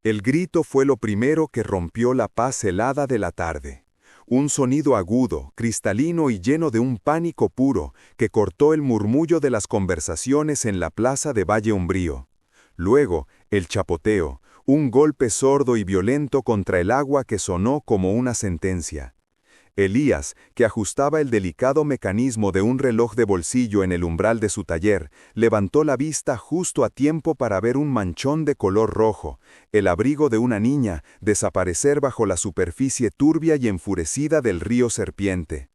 El grito fue lo primero que rompió la paz helada de la tarde. Un sonido agudo, cristalino y lleno de un pánico puro que cortó el murmullo de las conversaciones en la plaza de Valle Umbrío. Luego, el chapoteo, un golpe sordo y violento contra el agua que sonó como una sentencia. Elías, que ajustaba el delicado mecanismo de un reloj de bolsillo en el umbral de su taller, levantó la vista justo a tiempo para ver un manchón de color rojo, el abrigo de una niña, desaparecer bajo la superficie turbia y enfurecida del río Serpiente.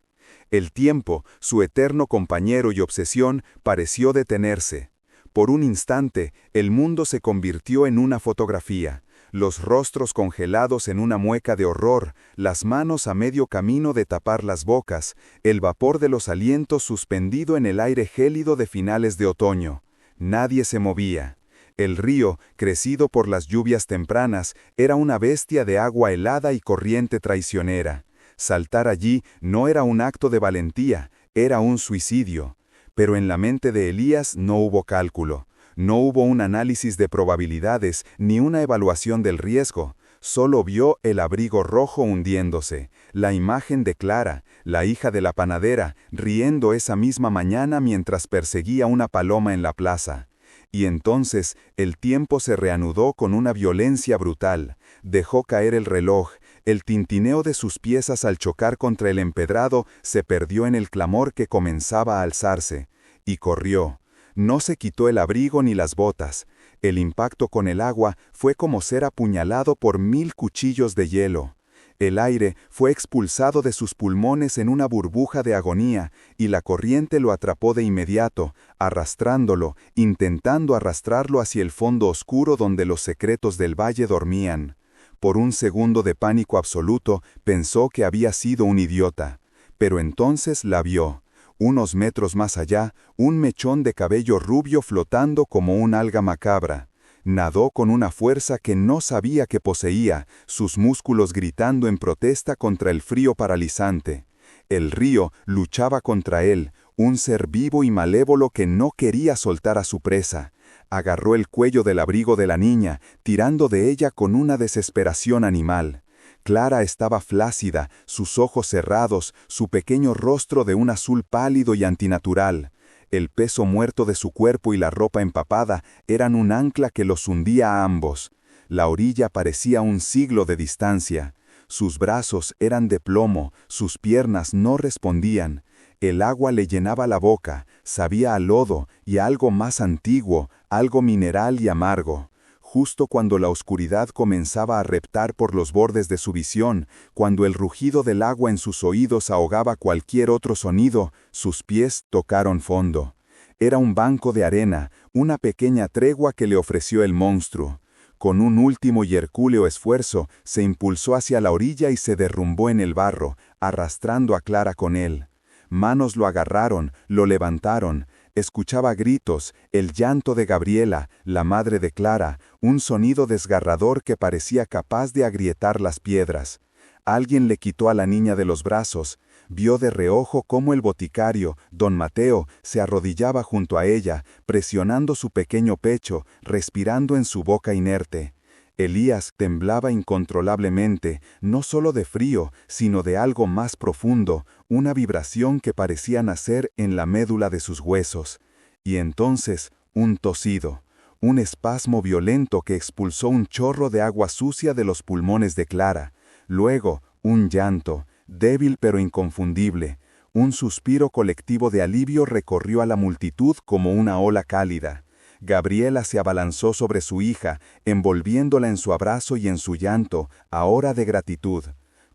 El tiempo, su eterno compañero y obsesión, pareció detenerse. Por un instante, el mundo se convirtió en una fotografía. Los rostros congelados en una mueca de horror, las manos a medio camino de tapar las bocas, el vapor de los alientos suspendido en el aire gélido de finales de otoño. Nadie se movía. El río, crecido por las lluvias tempranas, era una bestia de agua helada y corriente traicionera. Saltar allí no era un acto de valentía, era un suicidio. Pero en la mente de Elías no hubo cálculo. No hubo un análisis de probabilidades ni una evaluación del riesgo. Solo vio el abrigo rojo hundiéndose, la imagen de Clara, la hija de la panadera, riendo esa misma mañana mientras perseguía una paloma en la plaza. Y entonces el tiempo se reanudó con una violencia brutal. Dejó caer el reloj. El tintineo de sus piezas al chocar contra el empedrado se perdió en el clamor que comenzaba a alzarse. Y corrió. No se quitó el abrigo ni las botas. El impacto con el agua fue como ser apuñalado por 1000 cuchillos de hielo. El aire fue expulsado de sus pulmones en una burbuja de agonía, y la corriente lo atrapó de inmediato, arrastrándolo, intentando arrastrarlo hacia el fondo oscuro donde los secretos del valle dormían. Por un segundo de pánico absoluto, pensó que había sido un idiota. Pero entonces la vio. Unos metros más allá, un mechón de cabello rubio flotando como un alga macabra. Nadó con una fuerza que no sabía que poseía, sus músculos gritando en protesta contra el frío paralizante. El río luchaba contra él, un ser vivo y malévolo que no quería soltar a su presa. Agarró el cuello del abrigo de la niña, tirando de ella con una desesperación animal. Clara estaba flácida, sus ojos cerrados, su pequeño rostro de un azul pálido y antinatural. El peso muerto de su cuerpo y la ropa empapada eran un ancla que los hundía a ambos. La orilla parecía un siglo de distancia. Sus brazos eran de plomo, sus piernas no respondían. El agua le llenaba la boca, sabía a lodo y a algo más antiguo, algo mineral y amargo. Justo cuando la oscuridad comenzaba a reptar por los bordes de su visión, cuando el rugido del agua en sus oídos ahogaba cualquier otro sonido, sus pies tocaron fondo. Era un banco de arena, una pequeña tregua que le ofreció el monstruo. Con un último y hercúleo esfuerzo, se impulsó hacia la orilla y se derrumbó en el barro, arrastrando a Clara con él. Manos lo agarraron, lo levantaron. Escuchaba gritos, el llanto de Gabriela, la madre de Clara, un sonido desgarrador que parecía capaz de agrietar las piedras. Alguien le quitó a la niña de los brazos. Vio de reojo cómo el boticario, don Mateo, se arrodillaba junto a ella, presionando su pequeño pecho, respirando en su boca inerte. Elías temblaba incontrolablemente, no solo de frío, sino de algo más profundo, una vibración que parecía nacer en la médula de sus huesos. Y entonces, un tosido, un espasmo violento que expulsó un chorro de agua sucia de los pulmones de Clara. Luego, un llanto, débil pero inconfundible. Un suspiro colectivo de alivio recorrió a la multitud como una ola cálida. Gabriela se abalanzó sobre su hija, envolviéndola en su abrazo y en su llanto, ahora de gratitud.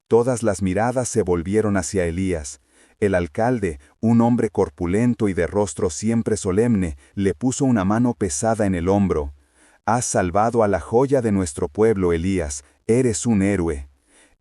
Todas las miradas se volvieron hacia Elías. El alcalde, un hombre corpulento y de rostro siempre solemne, le puso una mano pesada en el hombro. «Has salvado a la joya de nuestro pueblo, Elías. Eres un héroe».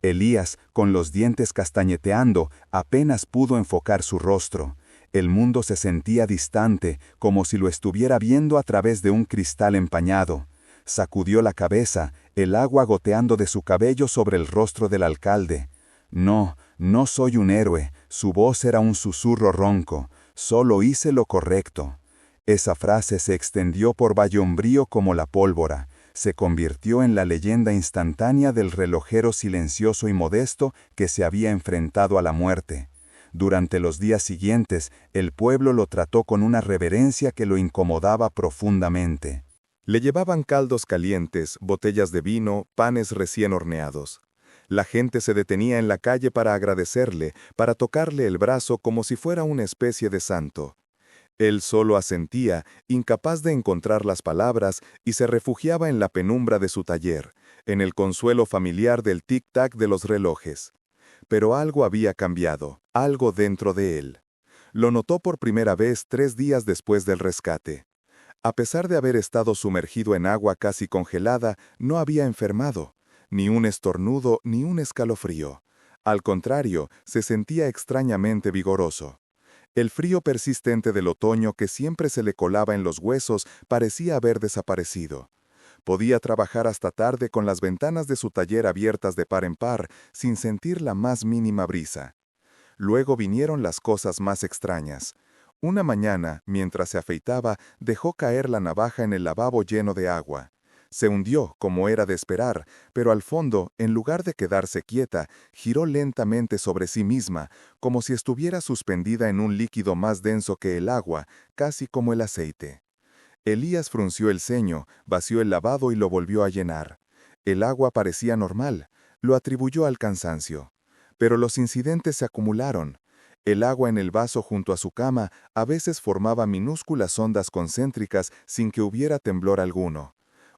Elías, con los dientes castañeteando, apenas pudo enfocar su rostro. El mundo se sentía distante, como si lo estuviera viendo a través de un cristal empañado. Sacudió la cabeza, el agua goteando de su cabello sobre el rostro del alcalde. «No, no soy un héroe», su voz era un susurro ronco. «Solo hice lo correcto». Esa frase se extendió por Valle Umbrío como la pólvora. se convirtió en la leyenda instantánea del relojero silencioso y modesto que se había enfrentado a la muerte. Durante los días siguientes, el pueblo lo trató con una reverencia que lo incomodaba profundamente. Le llevaban caldos calientes, botellas de vino, panes recién horneados. La gente se detenía en la calle para agradecerle, para tocarle el brazo como si fuera una especie de santo. Él solo asentía, incapaz de encontrar las palabras, y se refugiaba en la penumbra de su taller, en el consuelo familiar del tic-tac de los relojes. Pero algo había cambiado, algo dentro de él. Lo notó por primera vez 3 días después del rescate. A pesar de haber estado sumergido en agua casi congelada, no había enfermado, ni un estornudo ni un escalofrío. Al contrario, se sentía extrañamente vigoroso. El frío persistente del otoño que siempre se le colaba en los huesos parecía haber desaparecido. Podía trabajar hasta tarde con las ventanas de su taller abiertas de par en par, sin sentir la más mínima brisa. Luego vinieron las cosas más extrañas. Una mañana, mientras se afeitaba, dejó caer la navaja en el lavabo lleno de agua. Se hundió, como era de esperar, pero al fondo, en lugar de quedarse quieta, giró lentamente sobre sí misma, como si estuviera suspendida en un líquido más denso que el agua, casi como el aceite. Elías frunció el ceño, vació el lavabo y lo volvió a llenar. El agua parecía normal, lo atribuyó al cansancio. Pero los incidentes se acumularon. El agua en el vaso junto a su cama a veces formaba minúsculas ondas concéntricas sin que hubiera temblor alguno.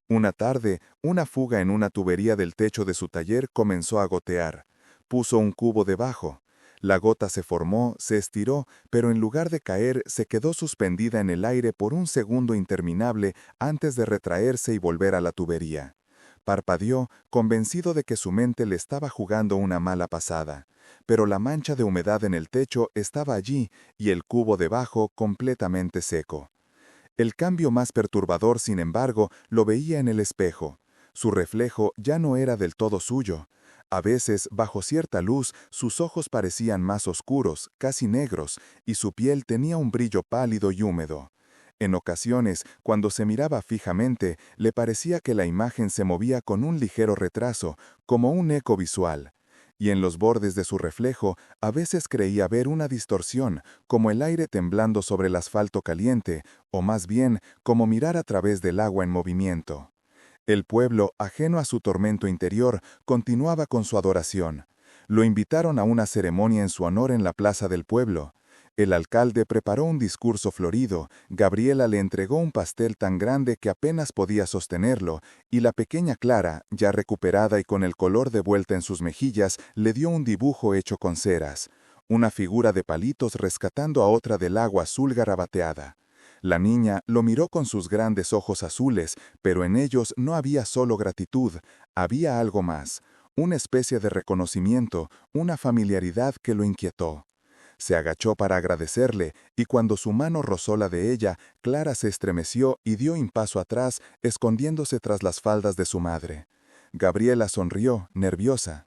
Una tarde, una fuga en una tubería del techo de su taller comenzó a gotear. Puso un cubo debajo. La gota se formó, se estiró, pero en lugar de caer, se quedó suspendida en el aire por un segundo interminable antes de retraerse y volver a la tubería. Parpadeó, convencido de que su mente le estaba jugando una mala pasada. Pero la mancha de humedad en el techo estaba allí y el cubo debajo completamente seco. El cambio más perturbador, sin embargo, lo veía en el espejo. Su reflejo ya no era del todo suyo. A veces, bajo cierta luz, sus ojos parecían más oscuros, casi negros, y su piel tenía un brillo pálido y húmedo. En ocasiones, cuando se miraba fijamente, le parecía que la imagen se movía con un ligero retraso, como un eco visual. Y en los bordes de su reflejo, a veces creía ver una distorsión, como el aire temblando sobre el asfalto caliente, o más bien, como mirar a través del agua en movimiento. El pueblo, ajeno a su tormento interior, continuaba con su adoración. Lo invitaron a una ceremonia en su honor en la plaza del pueblo. El alcalde preparó un discurso florido, Gabriela le entregó un pastel tan grande que apenas podía sostenerlo, y la pequeña Clara, ya recuperada y con el color de vuelta en sus mejillas, le dio un dibujo hecho con ceras, una figura de palitos rescatando a otra del agua azul garabateada. La niña lo miró con sus grandes ojos azules, pero en ellos no había solo gratitud, había algo más, una especie de reconocimiento, una familiaridad que lo inquietó. Se agachó para agradecerle, y cuando su mano rozó la de ella, Clara se estremeció y dio un paso atrás, escondiéndose tras las faldas de su madre. Gabriela sonrió, nerviosa.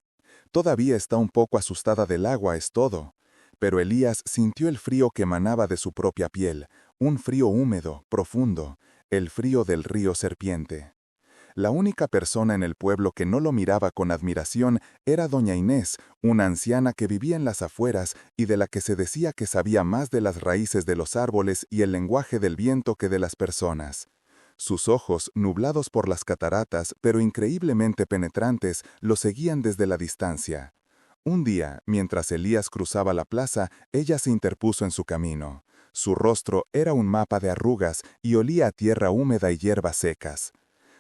Todavía está un poco asustada del agua, es todo. Pero Elías sintió el frío que emanaba de su propia piel, un frío húmedo, profundo, el frío del río Serpiente. La única persona en el pueblo que no lo miraba con admiración era doña Inés, una anciana que vivía en las afueras y de la que se decía que sabía más de las raíces de los árboles y el lenguaje del viento que de las personas. Sus ojos, nublados por las cataratas, pero increíblemente penetrantes, lo seguían desde la distancia. Un día, mientras Elías cruzaba la plaza, ella se interpuso en su camino. Su rostro era un mapa de arrugas y olía a tierra húmeda y hierbas secas.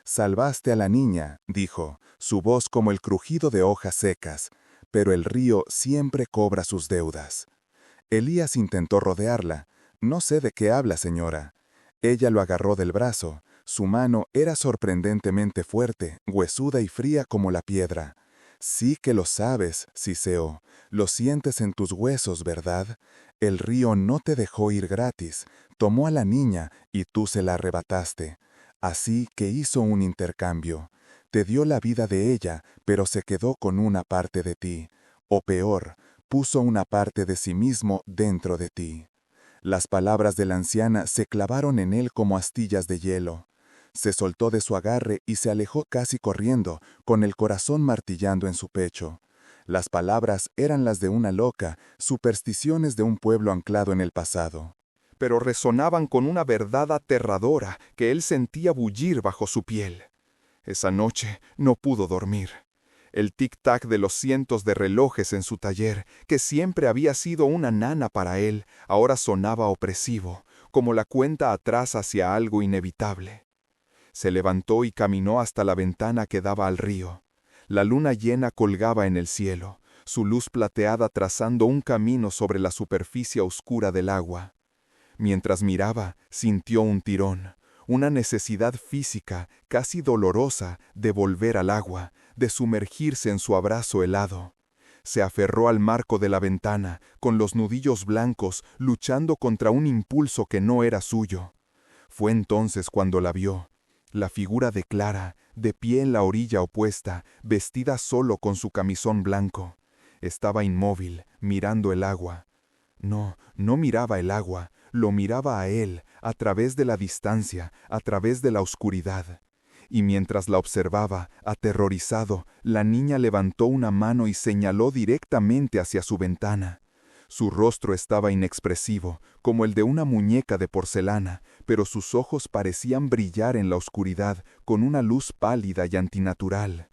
«Salvaste a la niña», dijo, su voz como el crujido de hojas secas, «pero el río siempre cobra sus deudas». Elías intentó rodearla. «No sé de qué habla, señora». Ella lo agarró del brazo. Su mano era sorprendentemente fuerte, huesuda y fría como la piedra. «Sí que lo sabes», siseó. «Lo sientes en tus huesos, ¿verdad? El río no te dejó ir gratis. Tomó a la niña y tú se la arrebataste. Así que hizo un intercambio. Te dio la vida de ella, pero se quedó con una parte de ti. O peor, puso una parte de sí mismo dentro de ti». Las palabras de la anciana se clavaron en él como astillas de hielo. Se soltó de su agarre y se alejó casi corriendo, con el corazón martillando en su pecho. Las palabras eran las de una loca, supersticiones de un pueblo anclado en el pasado. Pero resonaban con una verdad aterradora que él sentía bullir bajo su piel. Esa noche no pudo dormir. El tic-tac de los cientos de relojes en su taller, que siempre había sido una nana para él, ahora sonaba opresivo, como la cuenta atrás hacia algo inevitable. Se levantó y caminó hasta la ventana que daba al río. La luna llena colgaba en el cielo, su luz plateada trazando un camino sobre la superficie oscura del agua. Mientras miraba, sintió un tirón, una necesidad física, casi dolorosa, de volver al agua, de sumergirse en su abrazo helado. Se aferró al marco de la ventana, con los nudillos blancos, luchando contra un impulso que no era suyo. Fue entonces cuando la vio, la figura de Clara, de pie en la orilla opuesta, vestida solo con su camisón blanco. Estaba inmóvil, mirando el agua. No miraba el agua, lo miraba a él, a través de la distancia, a través de la oscuridad. Y mientras la observaba, aterrorizado, la niña levantó una mano y señaló directamente hacia su ventana. Su rostro estaba inexpresivo, como el de una muñeca de porcelana, pero sus ojos parecían brillar en la oscuridad con una luz pálida y antinatural.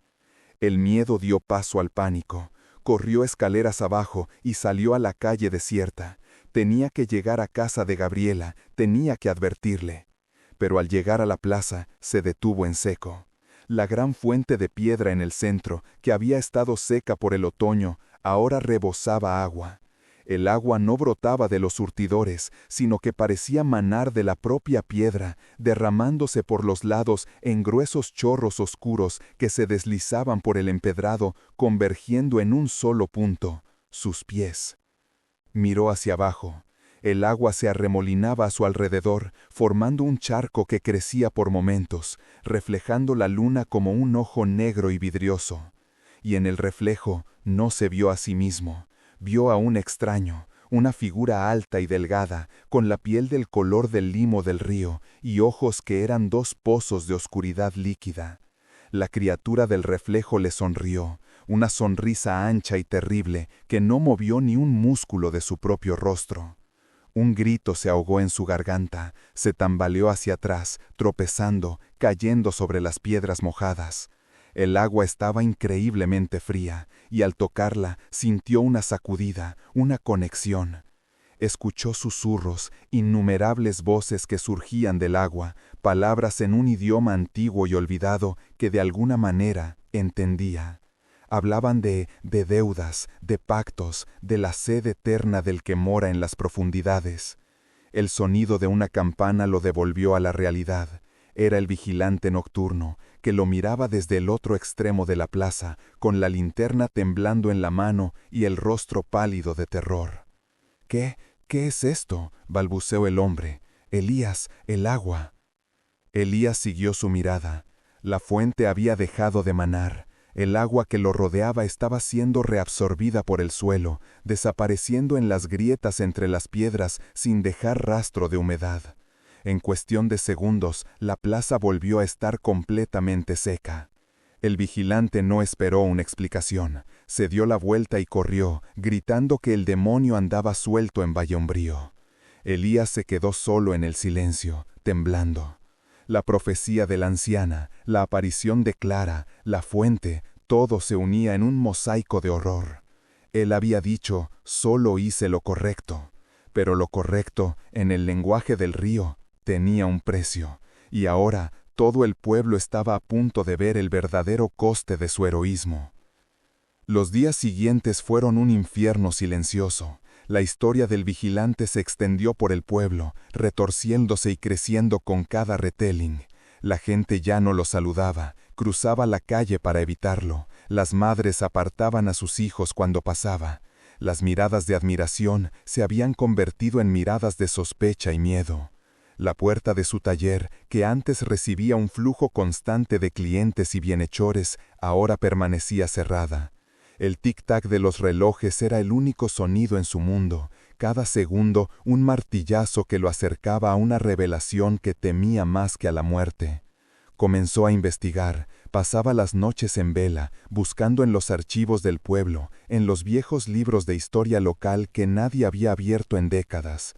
El miedo dio paso al pánico. Corrió escaleras abajo y salió a la calle desierta. Tenía que llegar a casa de Gabriela, tenía que advertirle. Pero al llegar a la plaza, se detuvo en seco. La gran fuente de piedra en el centro, que había estado seca por el otoño, ahora rebosaba agua. El agua no brotaba de los surtidores, sino que parecía manar de la propia piedra, derramándose por los lados en gruesos chorros oscuros que se deslizaban por el empedrado, convergiendo en un solo punto, sus pies. Miró hacia abajo. El agua se arremolinaba a su alrededor, formando un charco que crecía por momentos, reflejando la luna como un ojo negro y vidrioso. Y en el reflejo no se vio a sí mismo. Vio a un extraño, una figura alta y delgada, con la piel del color del limo del río y ojos que eran dos pozos de oscuridad líquida. La criatura del reflejo le sonrió, una sonrisa ancha y terrible que no movió ni un músculo de su propio rostro. Un grito se ahogó en su garganta, se tambaleó hacia atrás, tropezando, cayendo sobre las piedras mojadas. El agua estaba increíblemente fría, y al tocarla sintió una sacudida, una conexión. Escuchó susurros, innumerables voces que surgían del agua, palabras en un idioma antiguo y olvidado que de alguna manera entendía. Hablaban de deudas, de pactos, de la sed eterna del que mora en las profundidades. El sonido de una campana lo devolvió a la realidad. Era el vigilante nocturno, que lo miraba desde el otro extremo de la plaza, con la linterna temblando en la mano y el rostro pálido de terror. ¿Qué es esto?, balbuceó el hombre. Elías, el agua. Elías siguió su mirada. La fuente había dejado de manar. El agua que lo rodeaba estaba siendo reabsorbida por el suelo, desapareciendo en las grietas entre las piedras sin dejar rastro de humedad. En cuestión de segundos, la plaza volvió a estar completamente seca. El vigilante no esperó una explicación. Se dio la vuelta y corrió, gritando que el demonio andaba suelto en Valle Umbrío. Elías se quedó solo en el silencio, temblando. La profecía de la anciana, la aparición de Clara, la fuente, todo se unía en un mosaico de horror. Él había dicho, solo hice lo correcto. Pero lo correcto, en el lenguaje del río, tenía un precio, y ahora todo el pueblo estaba a punto de ver el verdadero coste de su heroísmo. Los días siguientes fueron un infierno silencioso. La historia del vigilante se extendió por el pueblo, retorciéndose y creciendo con cada retelling. La gente ya no lo saludaba, cruzaba la calle para evitarlo. Las madres apartaban a sus hijos cuando pasaba. Las miradas de admiración se habían convertido en miradas de sospecha y miedo. La puerta de su taller, que antes recibía un flujo constante de clientes y bienhechores, ahora permanecía cerrada. El tic-tac de los relojes era el único sonido en su mundo, cada segundo un martillazo que lo acercaba a una revelación que temía más que a la muerte. Comenzó a investigar, pasaba las noches en vela, buscando en los archivos del pueblo, en los viejos libros de historia local que nadie había abierto en décadas.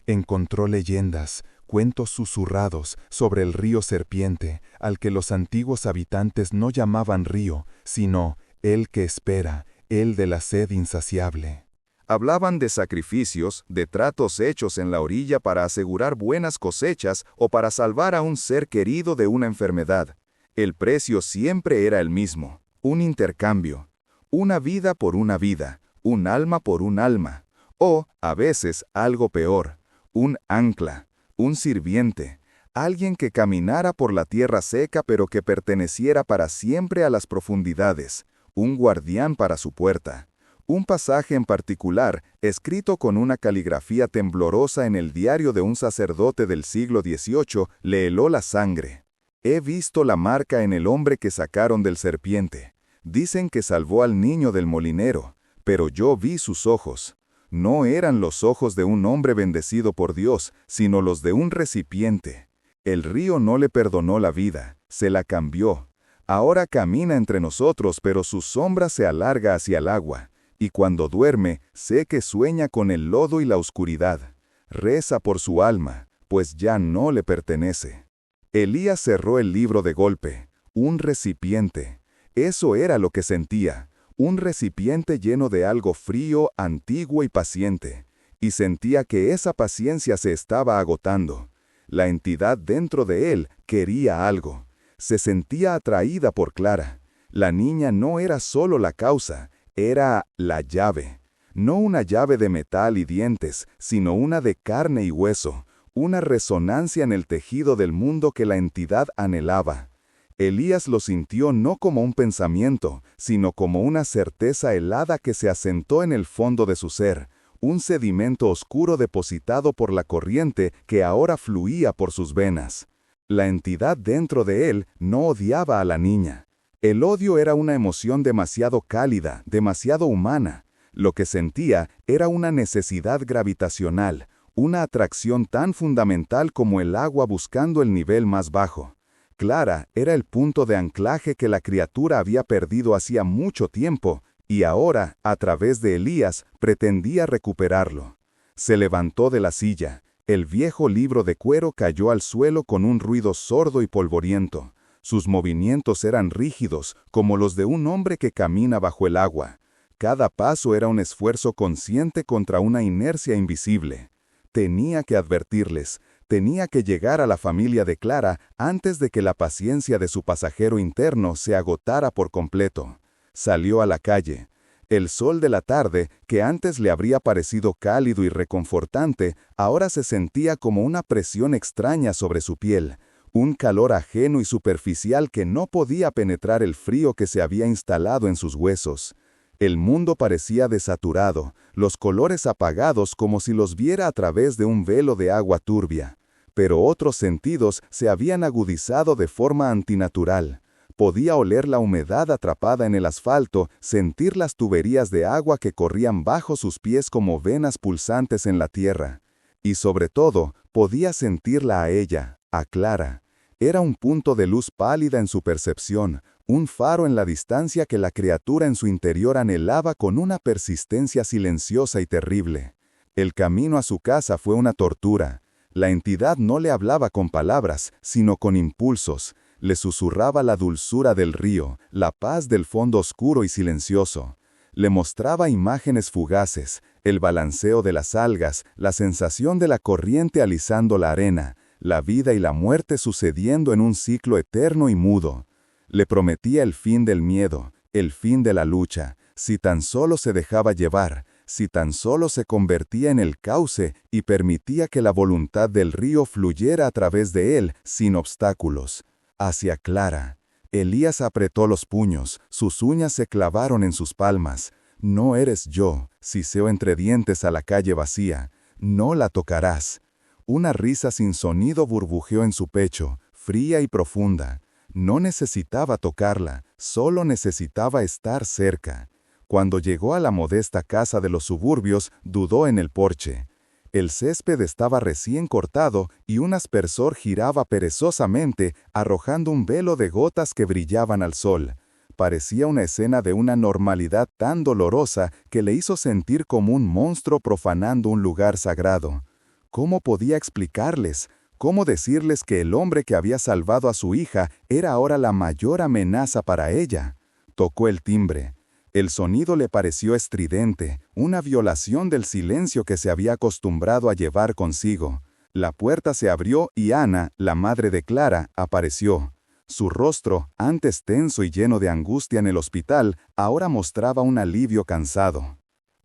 Encontró leyendas, cuentos susurrados sobre el río Serpiente, al que los antiguos habitantes no llamaban río, sino el que espera, el de la sed insaciable. Hablaban de sacrificios, de tratos hechos en la orilla para asegurar buenas cosechas o para salvar a un ser querido de una enfermedad. El precio siempre era el mismo, un intercambio. Una vida por una vida, un alma por un alma. O, a veces, algo peor, un ancla, un sirviente, alguien que caminara por la tierra seca pero que perteneciera para siempre a las profundidades, un guardián para su puerta. Un pasaje en particular, escrito con una caligrafía temblorosa en el diario de un sacerdote del siglo XVIII, le heló la sangre. He visto la marca en el hombre que sacaron del serpiente. Dicen que salvó al niño del molinero, pero yo vi sus ojos. No eran los ojos de un hombre bendecido por Dios, sino los de un recipiente. El río no le perdonó la vida, se la cambió. Ahora camina entre nosotros, pero su sombra se alarga hacia el agua. Y cuando duerme, sé que sueña con el lodo y la oscuridad. Reza por su alma, pues ya no le pertenece. Elías cerró el libro de golpe. Un recipiente. Eso era lo que sentía. Un recipiente lleno de algo frío, antiguo y paciente. Y sentía que esa paciencia se estaba agotando. La entidad dentro de él quería algo. Se sentía atraída por Clara. La niña no era solo la causa. Era la llave, no una llave de metal y dientes, sino una de carne y hueso, una resonancia en el tejido del mundo que la entidad anhelaba. Elías lo sintió no como un pensamiento, sino como una certeza helada que se asentó en el fondo de su ser, un sedimento oscuro depositado por la corriente que ahora fluía por sus venas. La entidad dentro de él no odiaba a la niña. El odio era una emoción demasiado cálida, demasiado humana. Lo que sentía era una necesidad gravitacional, una atracción tan fundamental como el agua buscando el nivel más bajo. Clara era el punto de anclaje que la criatura había perdido hacía mucho tiempo, y ahora, a través de Elías, pretendía recuperarlo. Se levantó de la silla. El viejo libro de cuero cayó al suelo con un ruido sordo y polvoriento. Sus movimientos eran rígidos, como los de un hombre que camina bajo el agua. Cada paso era un esfuerzo consciente contra una inercia invisible. Tenía que advertirles, tenía que llegar a la familia de Clara antes de que la paciencia de su pasajero interno se agotara por completo. Salió a la calle. El sol de la tarde, que antes le habría parecido cálido y reconfortante, ahora se sentía como una presión extraña sobre su piel. Un calor ajeno y superficial que no podía penetrar el frío que se había instalado en sus huesos. El mundo parecía desaturado, los colores apagados como si los viera a través de un velo de agua turbia. Pero otros sentidos se habían agudizado de forma antinatural. Podía oler la humedad atrapada en el asfalto, sentir las tuberías de agua que corrían bajo sus pies como venas pulsantes en la tierra. Y sobre todo, podía sentirla a ella, a Clara. Era un punto de luz pálida en su percepción, un faro en la distancia que la criatura en su interior anhelaba con una persistencia silenciosa y terrible. El camino a su casa fue una tortura. La entidad no le hablaba con palabras, sino con impulsos. Le susurraba la dulzura del río, la paz del fondo oscuro y silencioso. Le mostraba imágenes fugaces, el balanceo de las algas, la sensación de la corriente alisando la arena, la vida y la muerte sucediendo en un ciclo eterno y mudo. Le prometía el fin del miedo, el fin de la lucha, si tan solo se dejaba llevar, si tan solo se convertía en el cauce y permitía que la voluntad del río fluyera a través de él sin obstáculos. Hacia Clara. Elías apretó los puños, sus uñas se clavaron en sus palmas. No eres yo, siseo entre dientes a la calle vacía. No la tocarás. Una risa sin sonido burbujeó en su pecho, fría y profunda. No necesitaba tocarla, solo necesitaba estar cerca. Cuando llegó a la modesta casa de los suburbios, dudó en el porche. El césped estaba recién cortado y un aspersor giraba perezosamente, arrojando un velo de gotas que brillaban al sol. Parecía una escena de una normalidad tan dolorosa que le hizo sentir como un monstruo profanando un lugar sagrado. ¿Cómo podía explicarles? ¿Cómo decirles que el hombre que había salvado a su hija era ahora la mayor amenaza para ella? Tocó el timbre. El sonido le pareció estridente, una violación del silencio que se había acostumbrado a llevar consigo. La puerta se abrió y Ana, la madre de Clara, apareció. Su rostro, antes tenso y lleno de angustia en el hospital, ahora mostraba un alivio cansado.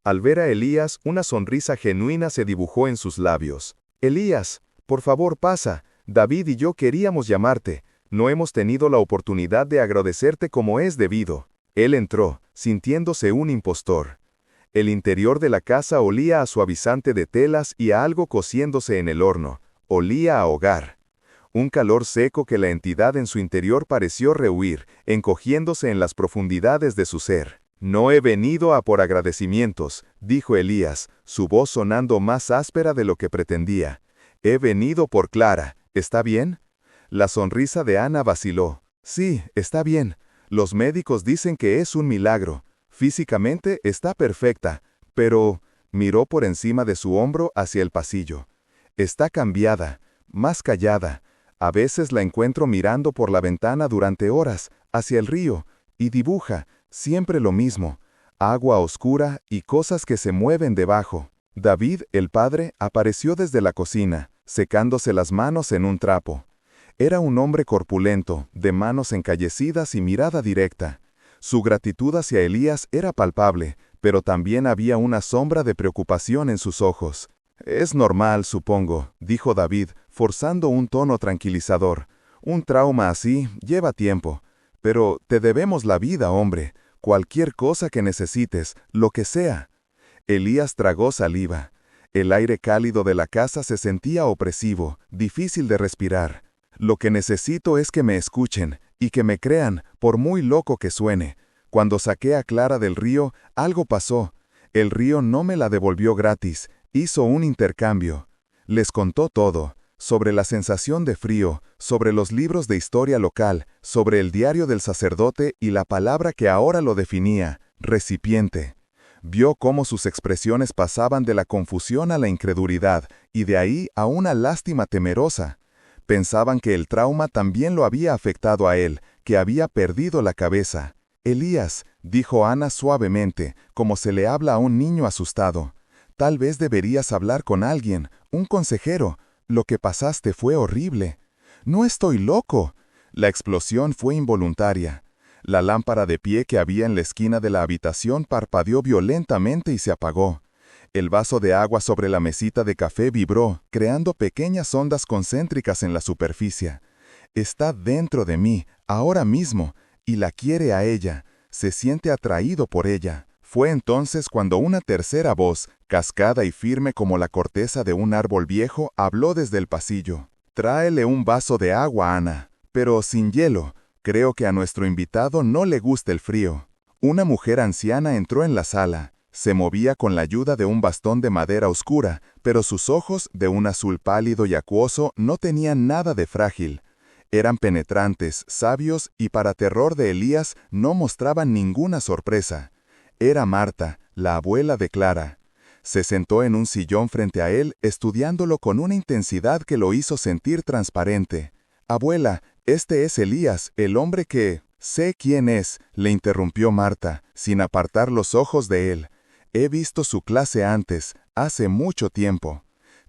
Al ver a Elías, una sonrisa genuina se dibujó en sus labios. «Elías, por favor pasa. David y yo queríamos llamarte. No hemos tenido la oportunidad de agradecerte como es debido». Él entró, sintiéndose un impostor. El interior de la casa olía a suavizante de telas y a algo cociéndose en el horno. Olía a hogar. Un calor seco que la entidad en su interior pareció rehuir, encogiéndose en las profundidades de su ser. «No he venido a por agradecimientos», dijo Elías, su voz sonando más áspera de lo que pretendía. «He venido por Clara. ¿Está bien?» La sonrisa de Ana vaciló. «Sí, está bien. Los médicos dicen que es un milagro. Físicamente está perfecta, pero...» miró por encima de su hombro hacia el pasillo. «Está cambiada, más callada. A veces la encuentro mirando por la ventana durante horas, hacia el río, y dibuja, siempre lo mismo, agua oscura y cosas que se mueven debajo». David, el padre, apareció desde la cocina, secándose las manos en un trapo. Era un hombre corpulento, de manos encallecidas y mirada directa. Su gratitud hacia Elías era palpable, pero también había una sombra de preocupación en sus ojos. «Es normal, supongo», dijo David, forzando un tono tranquilizador. «Un trauma así lleva tiempo. Pero te debemos la vida, hombre. Cualquier cosa que necesites, lo que sea». Elías tragó saliva. El aire cálido de la casa se sentía opresivo, difícil de respirar. «Lo que necesito es que me escuchen, y que me crean, por muy loco que suene. Cuando saqué a Clara del río, algo pasó. El río no me la devolvió gratis, hizo un intercambio». Les contó todo, sobre la sensación de frío, sobre los libros de historia local, sobre el diario del sacerdote y la palabra que ahora lo definía, recipiente. Vio cómo sus expresiones pasaban de la confusión a la incredulidad, y de ahí a una lástima temerosa. Pensaban que el trauma también lo había afectado a él, que había perdido la cabeza. «Elías», dijo Ana suavemente, como se le habla a un niño asustado, «tal vez deberías hablar con alguien, un consejero. Lo que pasaste fue horrible». «No estoy loco». La explosión fue involuntaria. La lámpara de pie que había en la esquina de la habitación parpadeó violentamente y se apagó. El vaso de agua sobre la mesita de café vibró, creando pequeñas ondas concéntricas en la superficie. «Está dentro de mí, ahora mismo, y la quiere a ella, se siente atraído por ella». Fue entonces cuando una tercera voz, cascada y firme como la corteza de un árbol viejo, habló desde el pasillo. «Tráele un vaso de agua, Ana, pero sin hielo. Creo que a nuestro invitado no le gusta el frío». Una mujer anciana entró en la sala. Se movía con la ayuda de un bastón de madera oscura, pero sus ojos, de un azul pálido y acuoso, no tenían nada de frágil. Eran penetrantes, sabios y, para terror de Elías, no mostraban ninguna sorpresa. Era Marta, la abuela de Clara. Se sentó en un sillón frente a él, estudiándolo con una intensidad que lo hizo sentir transparente. «Abuela, este es Elías, el hombre que...» «Sé quién es», le interrumpió Marta, sin apartar los ojos de él. «He visto su clase antes, hace mucho tiempo.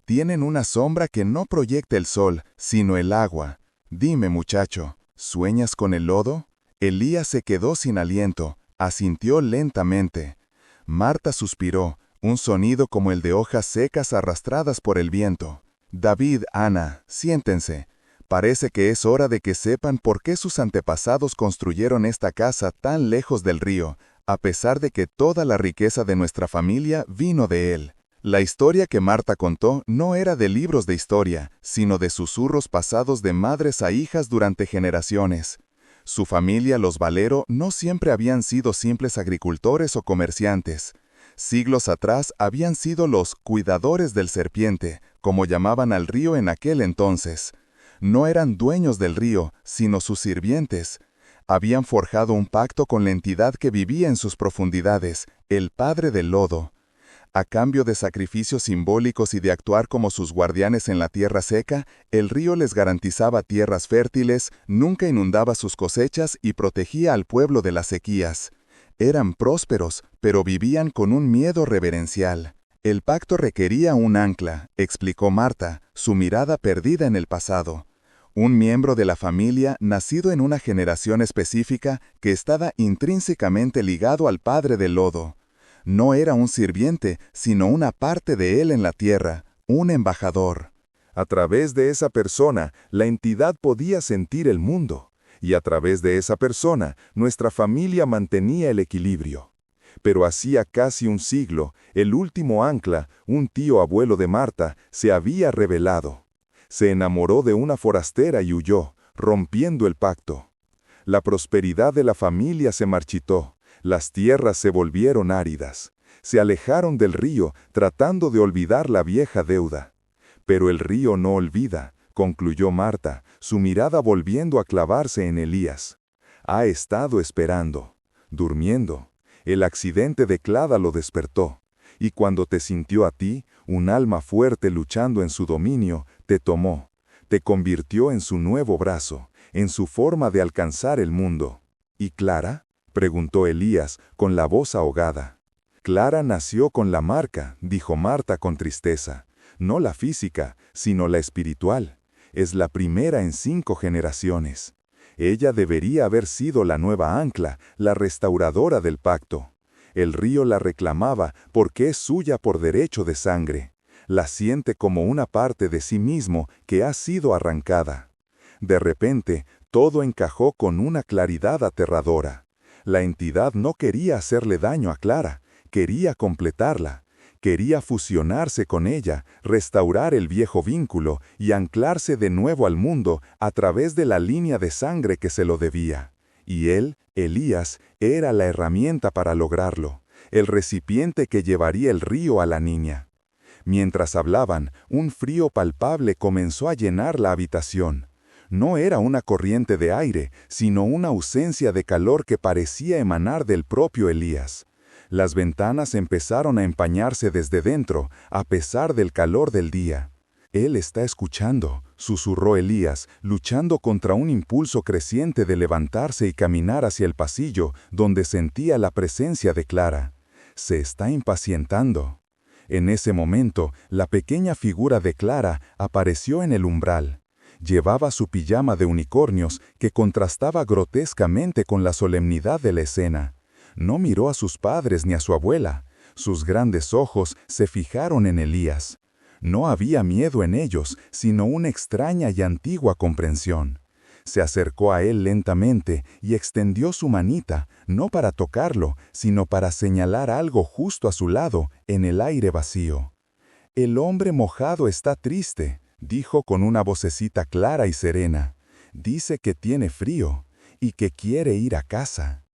Tienen una sombra que no proyecta el sol, sino el agua. Dime, muchacho, ¿sueñas con el lodo?» Elías se quedó sin aliento, asintió lentamente. Marta suspiró, un sonido como el de hojas secas arrastradas por el viento. «David, Ana, siéntense. Parece que es hora de que sepan por qué sus antepasados construyeron esta casa tan lejos del río, a pesar de que toda la riqueza de nuestra familia vino de él». La historia que Marta contó no era de libros de historia, sino de susurros pasados de madres a hijas durante generaciones. Su familia, los Valero, no siempre habían sido simples agricultores o comerciantes. Siglos atrás habían sido los cuidadores del serpiente, como llamaban al río en aquel entonces. No eran dueños del río, sino sus sirvientes. Habían forjado un pacto con la entidad que vivía en sus profundidades, el padre del lodo. A cambio de sacrificios simbólicos y de actuar como sus guardianes en la tierra seca, el río les garantizaba tierras fértiles, nunca inundaba sus cosechas y protegía al pueblo de las sequías. Eran prósperos, pero vivían con un miedo reverencial. El pacto requería un ancla, explicó Marta, su mirada perdida en el pasado. Un miembro de la familia nacido en una generación específica que estaba intrínsecamente ligado al padre del lodo. No era un sirviente, sino una parte de él en la tierra, un embajador. A través de esa persona, la entidad podía sentir el mundo, y a través de esa persona, nuestra familia mantenía el equilibrio. Pero hacía casi un siglo, el último ancla, un tío abuelo de Marta, se había rebelado. Se enamoró de una forastera y huyó, rompiendo el pacto. La prosperidad de la familia se marchitó. Las tierras se volvieron áridas. Se alejaron del río, tratando de olvidar la vieja deuda. Pero el río no olvida, concluyó Marta, su mirada volviendo a clavarse en Elías. Ha estado esperando, durmiendo. El accidente de Clada lo despertó. Y cuando te sintió a ti, un alma fuerte luchando en su dominio, te tomó. Te convirtió en su nuevo brazo, en su forma de alcanzar el mundo. ¿Y Clara? Preguntó Elías, con la voz ahogada. Clara nació con la marca, dijo Marta con tristeza. No la física, sino la espiritual. Es la primera en 5 generaciones. Ella debería haber sido la nueva ancla, la restauradora del pacto. El río la reclamaba porque es suya por derecho de sangre. La siente como una parte de sí mismo que ha sido arrancada. De repente, todo encajó con una claridad aterradora. La entidad no quería hacerle daño a Clara, quería completarla. Quería fusionarse con ella, restaurar el viejo vínculo y anclarse de nuevo al mundo a través de la línea de sangre que se lo debía. Y él, Elías, era la herramienta para lograrlo, el recipiente que llevaría el río a la niña. Mientras hablaban, un frío palpable comenzó a llenar la habitación. No era una corriente de aire, sino una ausencia de calor que parecía emanar del propio Elías. Las ventanas empezaron a empañarse desde dentro, a pesar del calor del día. Él está escuchando, susurró Elías, luchando contra un impulso creciente de levantarse y caminar hacia el pasillo, donde sentía la presencia de Clara. Se está impacientando. En ese momento, la pequeña figura de Clara apareció en el umbral. Llevaba su pijama de unicornios que contrastaba grotescamente con la solemnidad de la escena. No miró a sus padres ni a su abuela. Sus grandes ojos se fijaron en Elías. No había miedo en ellos, sino una extraña y antigua comprensión. Se acercó a él lentamente y extendió su manita, no para tocarlo, sino para señalar algo justo a su lado, en el aire vacío. «El hombre mojado está triste», dijo con una vocecita clara y serena. «Dice que tiene frío y que quiere ir a casa».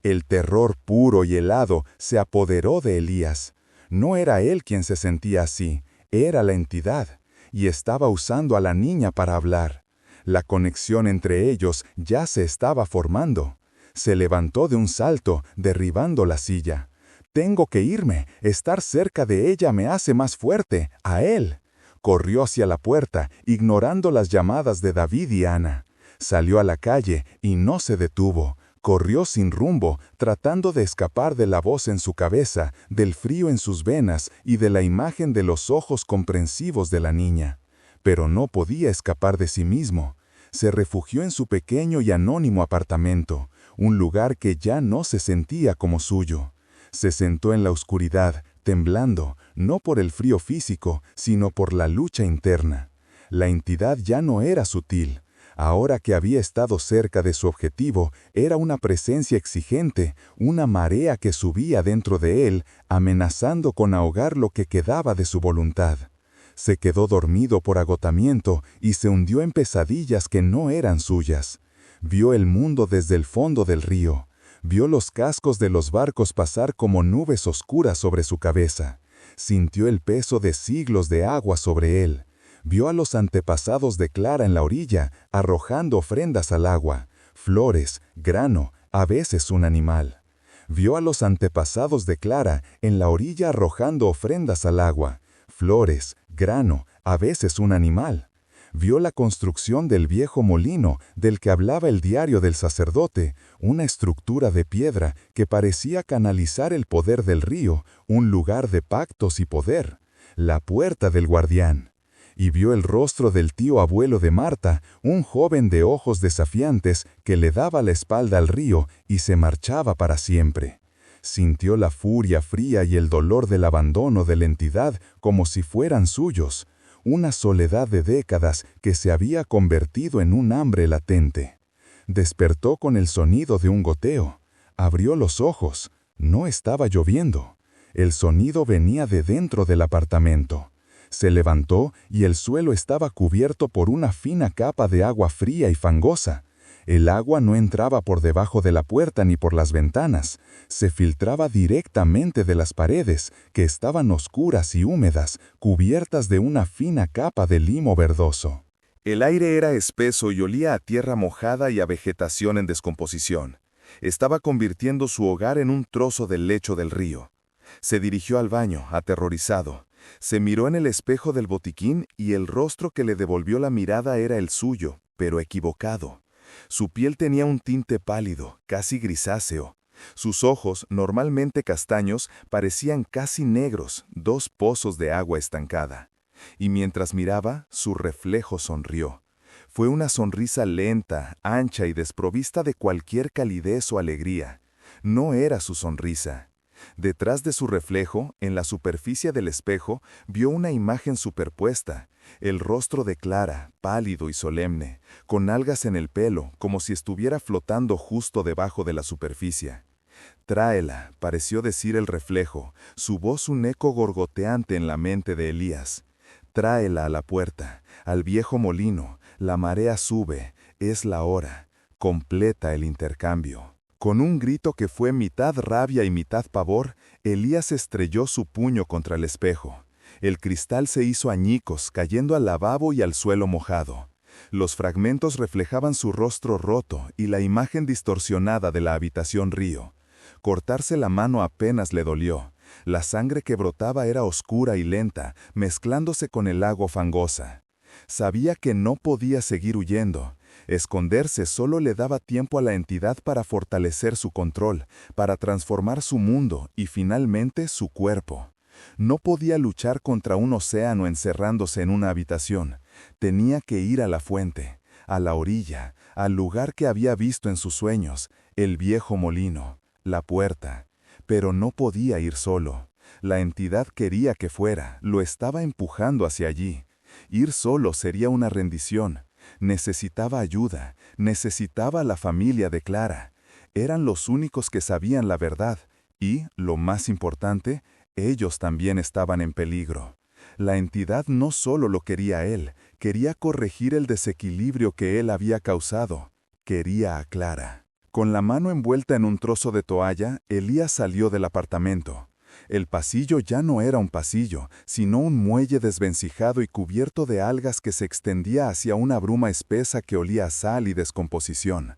El terror puro y helado se apoderó de Elías. No era él quien se sentía así, era la entidad, y estaba usando a la niña para hablar. La conexión entre ellos ya se estaba formando. Se levantó de un salto, derribando la silla. «Tengo que irme, estar cerca de ella me hace más fuerte, a él». Corrió hacia la puerta, ignorando las llamadas de David y Ana. Salió a la calle y no se detuvo. Corrió sin rumbo, tratando de escapar de la voz en su cabeza, del frío en sus venas y de la imagen de los ojos comprensivos de la niña. Pero no podía escapar de sí mismo. Se refugió en su pequeño y anónimo apartamento, un lugar que ya no se sentía como suyo. Se sentó en la oscuridad, temblando, no por el frío físico, sino por la lucha interna. La entidad ya no era sutil. Ahora que había estado cerca de su objetivo, era una presencia exigente, una marea que subía dentro de él, amenazando con ahogar lo que quedaba de su voluntad. Se quedó dormido por agotamiento y se hundió en pesadillas que no eran suyas. Vio el mundo desde el fondo del río. Vio los cascos de los barcos pasar como nubes oscuras sobre su cabeza. Sintió el peso de siglos de agua sobre él. Vio a los antepasados de Clara en la orilla, arrojando ofrendas al agua, flores, grano, a veces un animal. Vio a los antepasados de Clara en la orilla arrojando ofrendas al agua, flores, grano, a veces un animal. Vio la construcción del viejo molino del que hablaba el diario del sacerdote, una estructura de piedra que parecía canalizar el poder del río, un lugar de pactos y poder, la puerta del guardián. Y vio el rostro del tío abuelo de Marta, un joven de ojos desafiantes que le daba la espalda al río y se marchaba para siempre. Sintió la furia fría y el dolor del abandono de la entidad como si fueran suyos, una soledad de décadas que se había convertido en un hambre latente. Despertó con el sonido de un goteo. Abrió los ojos. No estaba lloviendo. El sonido venía de dentro del apartamento. Se levantó y el suelo estaba cubierto por una fina capa de agua fría y fangosa. El agua no entraba por debajo de la puerta ni por las ventanas. Se filtraba directamente de las paredes, que estaban oscuras y húmedas, cubiertas de una fina capa de limo verdoso. El aire era espeso y olía a tierra mojada y a vegetación en descomposición. Estaba convirtiendo su hogar en un trozo del lecho del río. Se dirigió al baño, aterrorizado. Se miró en el espejo del botiquín y el rostro que le devolvió la mirada era el suyo, pero equivocado. Su piel tenía un tinte pálido, casi grisáceo. Sus ojos, normalmente castaños, parecían casi negros, dos pozos de agua estancada. Y mientras miraba, su reflejo sonrió. Fue una sonrisa lenta, ancha y desprovista de cualquier calidez o alegría. No era su sonrisa. Detrás de su reflejo, en la superficie del espejo, vio una imagen superpuesta, el rostro de Clara, pálido y solemne, con algas en el pelo, como si estuviera flotando justo debajo de la superficie. «Tráela», pareció decir el reflejo, su voz un eco gorgoteante en la mente de Elías. «Tráela a la puerta, al viejo molino, la marea sube, es la hora, completa el intercambio». Con un grito que fue mitad rabia y mitad pavor, Elías estrelló su puño contra el espejo. El cristal se hizo añicos, cayendo al lavabo y al suelo mojado. Los fragmentos reflejaban su rostro roto y la imagen distorsionada de la habitación río. Cortarse la mano apenas le dolió. La sangre que brotaba era oscura y lenta, mezclándose con el agua fangosa. Sabía que no podía seguir huyendo. Esconderse solo le daba tiempo a la entidad para fortalecer su control, para transformar su mundo y finalmente su cuerpo. No podía luchar contra un océano encerrándose en una habitación. Tenía que ir a la fuente, a la orilla, al lugar que había visto en sus sueños, el viejo molino, la puerta. Pero no podía ir solo. La entidad quería que fuera, lo estaba empujando hacia allí. Ir solo sería una rendición. Necesitaba ayuda, necesitaba a la familia de Clara. Eran los únicos que sabían la verdad y, lo más importante, ellos también estaban en peligro. La entidad no solo lo quería a él, quería corregir el desequilibrio que él había causado. Quería a Clara. Con la mano envuelta en un trozo de toalla, Elías salió del apartamento. El pasillo ya no era un pasillo, sino un muelle desvencijado y cubierto de algas que se extendía hacia una bruma espesa que olía a sal y descomposición.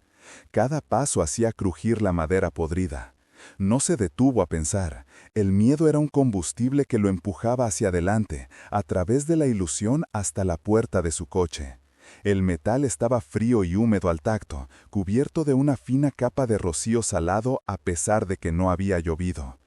Cada paso hacía crujir la madera podrida. No se detuvo a pensar. El miedo era un combustible que lo empujaba hacia adelante, a través de la ilusión hasta la puerta de su coche. El metal estaba frío y húmedo al tacto, cubierto de una fina capa de rocío salado a pesar de que no había llovido.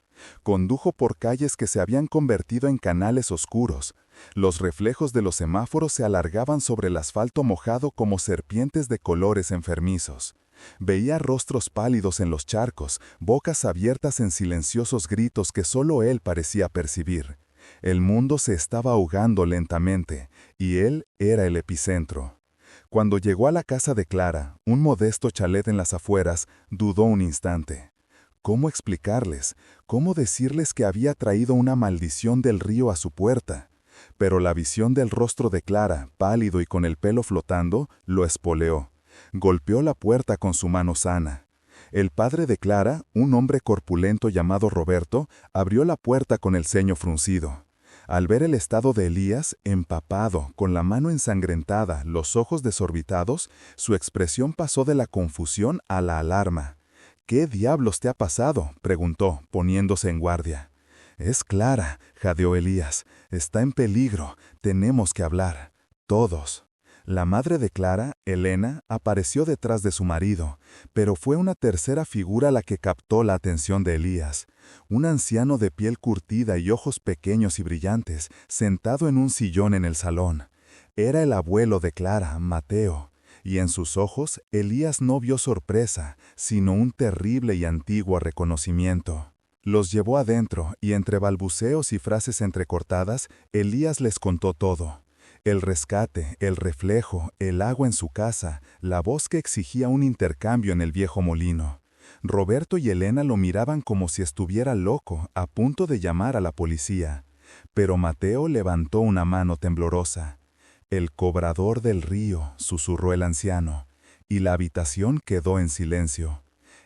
Condujo por calles que se habían convertido en canales oscuros. Los reflejos de los semáforos se alargaban sobre el asfalto mojado como serpientes de colores enfermizos. Veía rostros pálidos en los charcos, bocas abiertas en silenciosos gritos que solo él parecía percibir. El mundo se estaba ahogando lentamente, y él era el epicentro. Cuando llegó a la casa de Clara, un modesto chalet en las afueras, dudó un instante. ¿Cómo explicarles? ¿Cómo decirles que había traído una maldición del río a su puerta? Pero la visión del rostro de Clara, pálido y con el pelo flotando, lo espoleó. Golpeó la puerta con su mano sana. El padre de Clara, un hombre corpulento llamado Roberto, abrió la puerta con el ceño fruncido. Al ver el estado de Elías, empapado, con la mano ensangrentada, los ojos desorbitados, su expresión pasó de la confusión a la alarma. «¿Qué diablos te ha pasado?», preguntó, poniéndose en guardia. «Es Clara», jadeó Elías. «Está en peligro. Tenemos que hablar. Todos». La madre de Clara, Elena, apareció detrás de su marido, pero fue una tercera figura la que captó la atención de Elías. Un anciano de piel curtida y ojos pequeños y brillantes, sentado en un sillón en el salón. Era el abuelo de Clara, Mateo, y en sus ojos Elías no vio sorpresa, sino un terrible y antiguo reconocimiento. Los llevó adentro y entre balbuceos y frases entrecortadas, Elías les contó todo. El rescate, el reflejo, el agua en su casa, la voz que exigía un intercambio en el viejo molino. Roberto y Elena lo miraban como si estuviera loco, a punto de llamar a la policía. Pero Mateo levantó una mano temblorosa. «El cobrador del río», susurró el anciano, y la habitación quedó en silencio.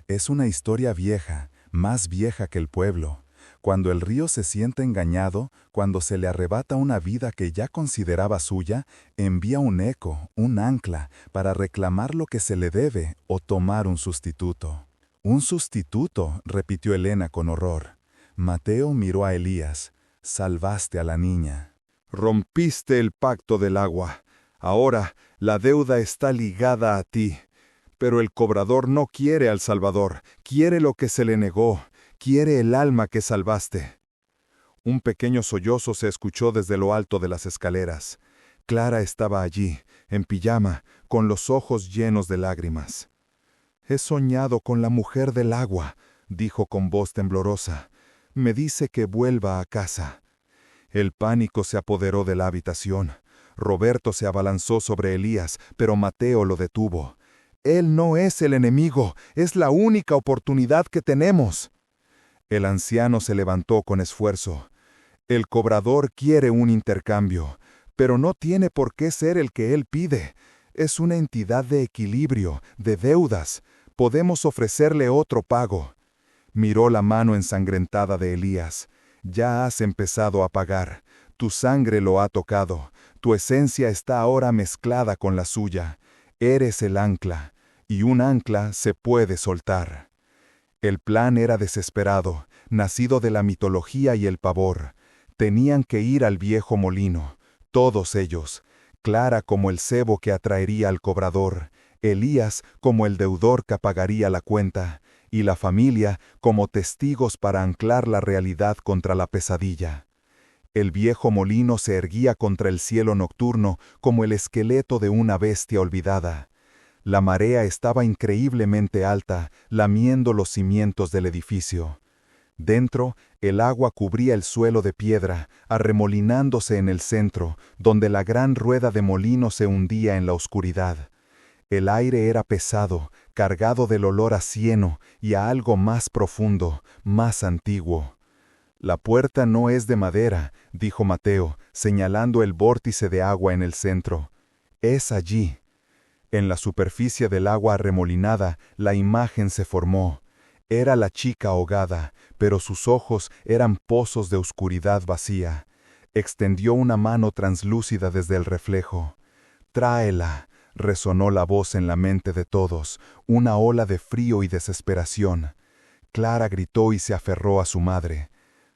Es una historia vieja, más vieja que el pueblo. Cuando el río se siente engañado, cuando se le arrebata una vida que ya consideraba suya, envía un eco, un ancla, para reclamar lo que se le debe o tomar un sustituto. «¿Un sustituto?», repitió Elena con horror. Mateo miró a Elías. «Salvaste a la niña». Rompiste el pacto del agua. Ahora la deuda está ligada a ti. Pero el cobrador no quiere al Salvador, quiere lo que se le negó. Quiere el alma que salvaste». Un pequeño sollozo se escuchó desde lo alto de las escaleras. Clara estaba allí, en pijama, con los ojos llenos de lágrimas. «He soñado con la mujer del agua», dijo con voz temblorosa. «Me dice que vuelva a casa». El pánico se apoderó de la habitación. Roberto se abalanzó sobre Elías, pero Mateo lo detuvo. «Él no es el enemigo, es la única oportunidad que tenemos». El anciano se levantó con esfuerzo. «El cobrador quiere un intercambio, pero no tiene por qué ser el que él pide. Es una entidad de equilibrio, de deudas. Podemos ofrecerle otro pago». Miró la mano ensangrentada de Elías. «Ya has empezado a pagar. Tu sangre lo ha tocado. Tu esencia está ahora mezclada con la suya. Eres el ancla, y un ancla se puede soltar». El plan era desesperado, nacido de la mitología y el pavor. Tenían que ir al viejo molino, todos ellos. Clara como el cebo que atraería al cobrador, Elías como el deudor que pagaría la cuenta, y la familia como testigos para anclar la realidad contra la pesadilla. El viejo molino se erguía contra el cielo nocturno como el esqueleto de una bestia olvidada. La marea estaba increíblemente alta, lamiendo los cimientos del edificio. Dentro, el agua cubría el suelo de piedra, arremolinándose en el centro, donde la gran rueda de molino se hundía en la oscuridad. El aire era pesado, cargado del olor a cieno y a algo más profundo, más antiguo. «La puerta no es de madera», dijo Mateo, señalando el vórtice de agua en el centro. «Es allí». En la superficie del agua arremolinada, la imagen se formó. Era la chica ahogada, pero sus ojos eran pozos de oscuridad vacía. Extendió una mano translúcida desde el reflejo. «Tráela», resonó la voz en la mente de todos, una ola de frío y desesperación. Clara gritó y se aferró a su madre.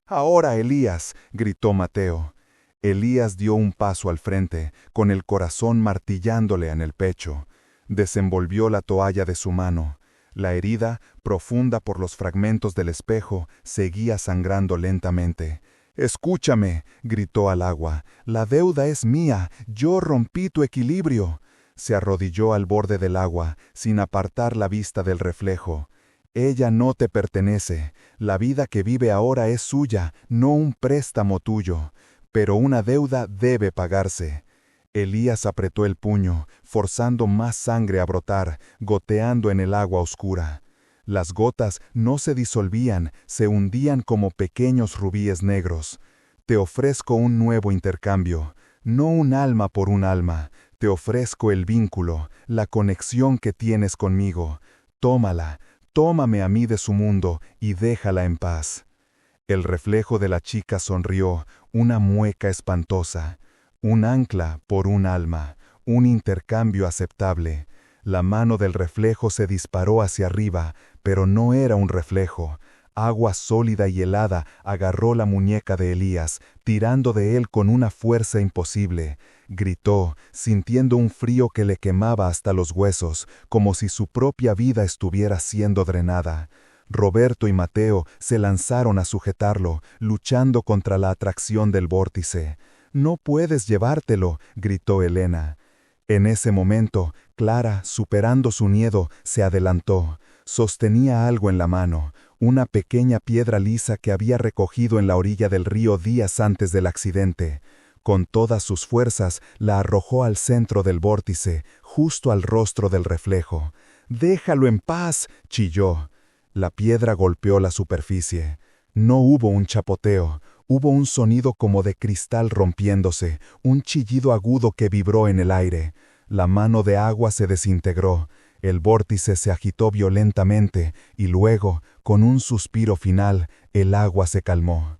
«Ahora, Elías», gritó Mateo. Elías dio un paso al frente, con el corazón martillándole en el pecho. Desenvolvió la toalla de su mano. La herida, profunda por los fragmentos del espejo, seguía sangrando lentamente. «Escúchame», gritó al agua, «la deuda es mía, yo rompí tu equilibrio». Se arrodilló al borde del agua, sin apartar la vista del reflejo. «Ella no te pertenece, la vida que vive ahora es suya, no un préstamo tuyo. Pero una deuda debe pagarse». Elías apretó el puño, forzando más sangre a brotar, goteando en el agua oscura. Las gotas no se disolvían, se hundían como pequeños rubíes negros. «Te ofrezco un nuevo intercambio, no un alma por un alma. Te ofrezco el vínculo, la conexión que tienes conmigo. Tómala, tómame a mí de su mundo y déjala en paz. El reflejo de la chica sonrió, una mueca espantosa. Un ancla por un alma, un intercambio aceptable. La mano del reflejo se disparó hacia arriba, pero no era un reflejo. Agua sólida y helada agarró la muñeca de Elías, tirando de él con una fuerza imposible. Gritó, sintiendo un frío que le quemaba hasta los huesos, como si su propia vida estuviera siendo drenada. Roberto y Mateo se lanzaron a sujetarlo, luchando contra la atracción del vórtice. «No puedes llevártelo», gritó Elena. En ese momento, Clara, superando su miedo, se adelantó. Sostenía algo en la mano, una pequeña piedra lisa que había recogido en la orilla del río días antes del accidente. Con todas sus fuerzas, la arrojó al centro del vórtice, justo al rostro del reflejo. «¡Déjalo en paz!», chilló. La piedra golpeó la superficie. No hubo un chapoteo, hubo un sonido como de cristal rompiéndose, un chillido agudo que vibró en el aire. La mano de agua se desintegró, el vórtice se agitó violentamente y luego, con un suspiro final, el agua se calmó.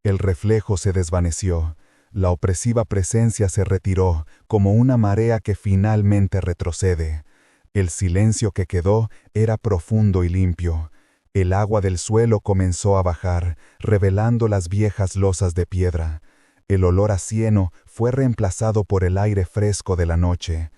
El reflejo se desvaneció. La opresiva presencia se retiró, como una marea que finalmente retrocede. El silencio que quedó era profundo y limpio. El agua del suelo comenzó a bajar, revelando las viejas losas de piedra. El olor a cieno fue reemplazado por el aire fresco de la noche.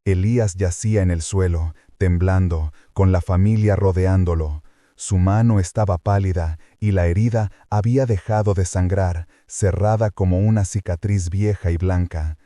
Elías yacía en el suelo, temblando, con la familia rodeándolo. Su mano estaba pálida y la herida había dejado de sangrar, cerrada como una cicatriz vieja y blanca.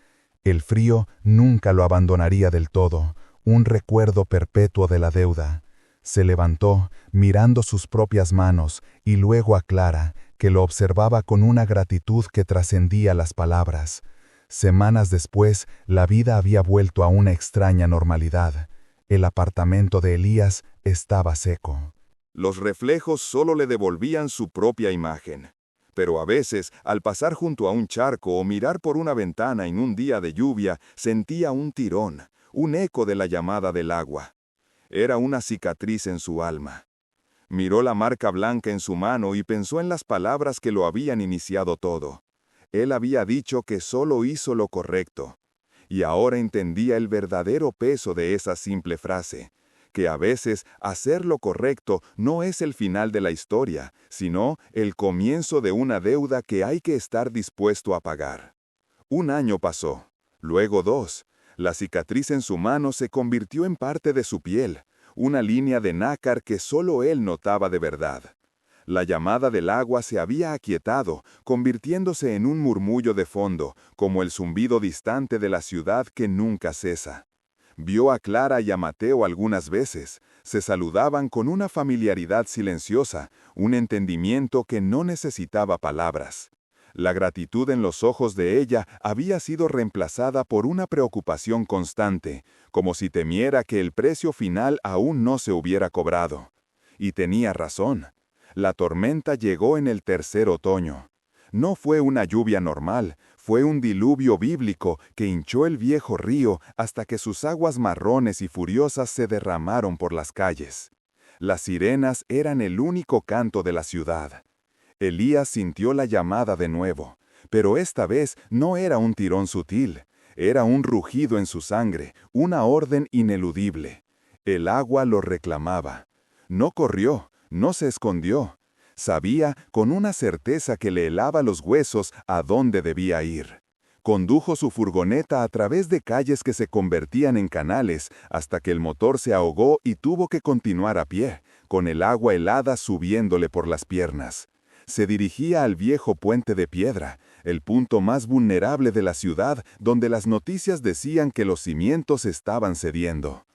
El frío nunca lo abandonaría del todo, un recuerdo perpetuo de la deuda. Se levantó, mirando sus propias manos, y luego a Clara, que lo observaba con una gratitud que trascendía las palabras. Semanas después, la vida había vuelto a una extraña normalidad. El apartamento de Elías estaba seco. Los reflejos solo le devolvían su propia imagen. Pero a veces, al pasar junto a un charco o mirar por una ventana en un día de lluvia, sentía un tirón, un eco de la llamada del agua. Era una cicatriz en su alma. Miró la marca blanca en su mano y pensó en las palabras que lo habían iniciado todo. Él había dicho que solo hizo lo correcto. Y ahora entendía el verdadero peso de esa simple frase, que a veces hacer lo correcto no es el final de la historia, sino el comienzo de una deuda que hay que estar dispuesto a pagar. 1 año pasó, luego 2. La cicatriz en su mano se convirtió en parte de su piel, una línea de nácar que solo él notaba de verdad. La llamada del agua se había aquietado, convirtiéndose en un murmullo de fondo, como el zumbido distante de la ciudad que nunca cesa. Vio a Clara y a Mateo algunas veces, se saludaban con una familiaridad silenciosa, un entendimiento que no necesitaba palabras. La gratitud en los ojos de ella había sido reemplazada por una preocupación constante, como si temiera que el precio final aún no se hubiera cobrado. Y tenía razón. La tormenta llegó en el tercer otoño. No fue una lluvia normal, fue un diluvio bíblico que hinchó el viejo río hasta que sus aguas marrones y furiosas se derramaron por las calles. Las sirenas eran el único canto de la ciudad. Elías sintió la llamada de nuevo, pero esta vez no era un tirón sutil, era un rugido en su sangre, una orden ineludible. El agua lo reclamaba. No corrió, no se escondió. Sabía con una certeza que le helaba los huesos a dónde debía ir. Condujo su furgoneta a través de calles que se convertían en canales hasta que el motor se ahogó y tuvo que continuar a pie, con el agua helada subiéndole por las piernas. Se dirigía al viejo puente de piedra, el punto más vulnerable de la ciudad, donde las noticias decían que los cimientos estaban cediendo.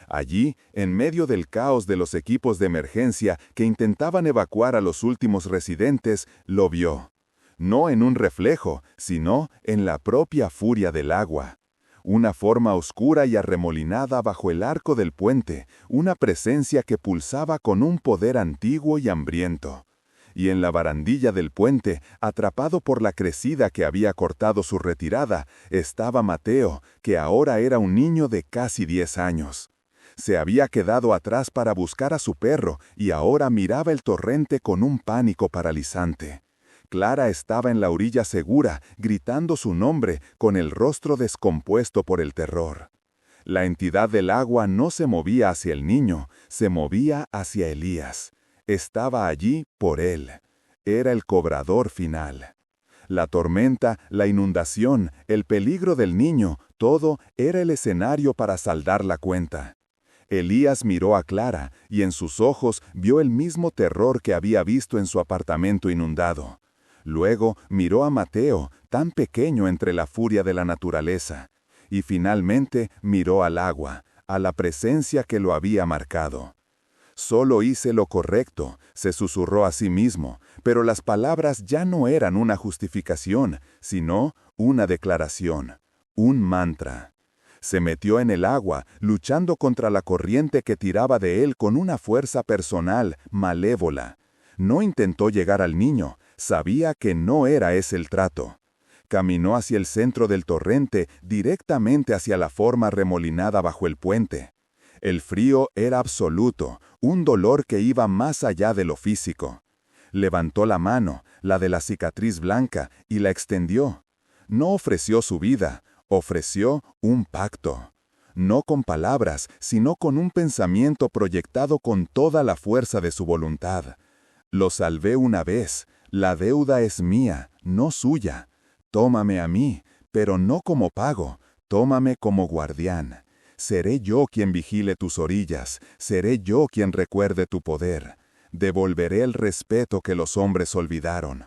Allí, en medio del caos de los equipos de emergencia que intentaban evacuar a los últimos residentes, lo vio. No en un reflejo, sino en la propia furia del agua. Una forma oscura y arremolinada bajo el arco del puente, una presencia que pulsaba con un poder antiguo y hambriento. Y en la barandilla del puente, atrapado por la crecida que había cortado su retirada, estaba Mateo, que ahora era un niño de casi 10 años. Se había quedado atrás para buscar a su perro y ahora miraba el torrente con un pánico paralizante. Clara estaba en la orilla segura, gritando su nombre, con el rostro descompuesto por el terror. La entidad del agua no se movía hacia el niño, se movía hacia Elías. Estaba allí por él. Era el cobrador final. La tormenta, la inundación, el peligro del niño, todo era el escenario para saldar la cuenta. Elías miró a Clara y en sus ojos vio el mismo terror que había visto en su apartamento inundado. Luego miró a Mateo, tan pequeño entre la furia de la naturaleza. Y finalmente miró al agua, a la presencia que lo había marcado. Solo hice lo correcto, se susurró a sí mismo, pero las palabras ya no eran una justificación, sino una declaración, un mantra. Se metió en el agua, luchando contra la corriente que tiraba de él con una fuerza personal, malévola. No intentó llegar al niño, sabía que no era ese el trato. Caminó hacia el centro del torrente, directamente hacia la forma remolinada bajo el puente. El frío era absoluto, un dolor que iba más allá de lo físico. Levantó la mano, la de la cicatriz blanca, y la extendió. No ofreció su vida, ofreció un pacto. No con palabras, sino con un pensamiento proyectado con toda la fuerza de su voluntad. Lo salvé una vez, la deuda es mía, no suya. Tómame a mí, pero no como pago, tómame como guardián. Seré yo quien vigile tus orillas, seré yo quien recuerde tu poder. Devolveré el respeto que los hombres olvidaron.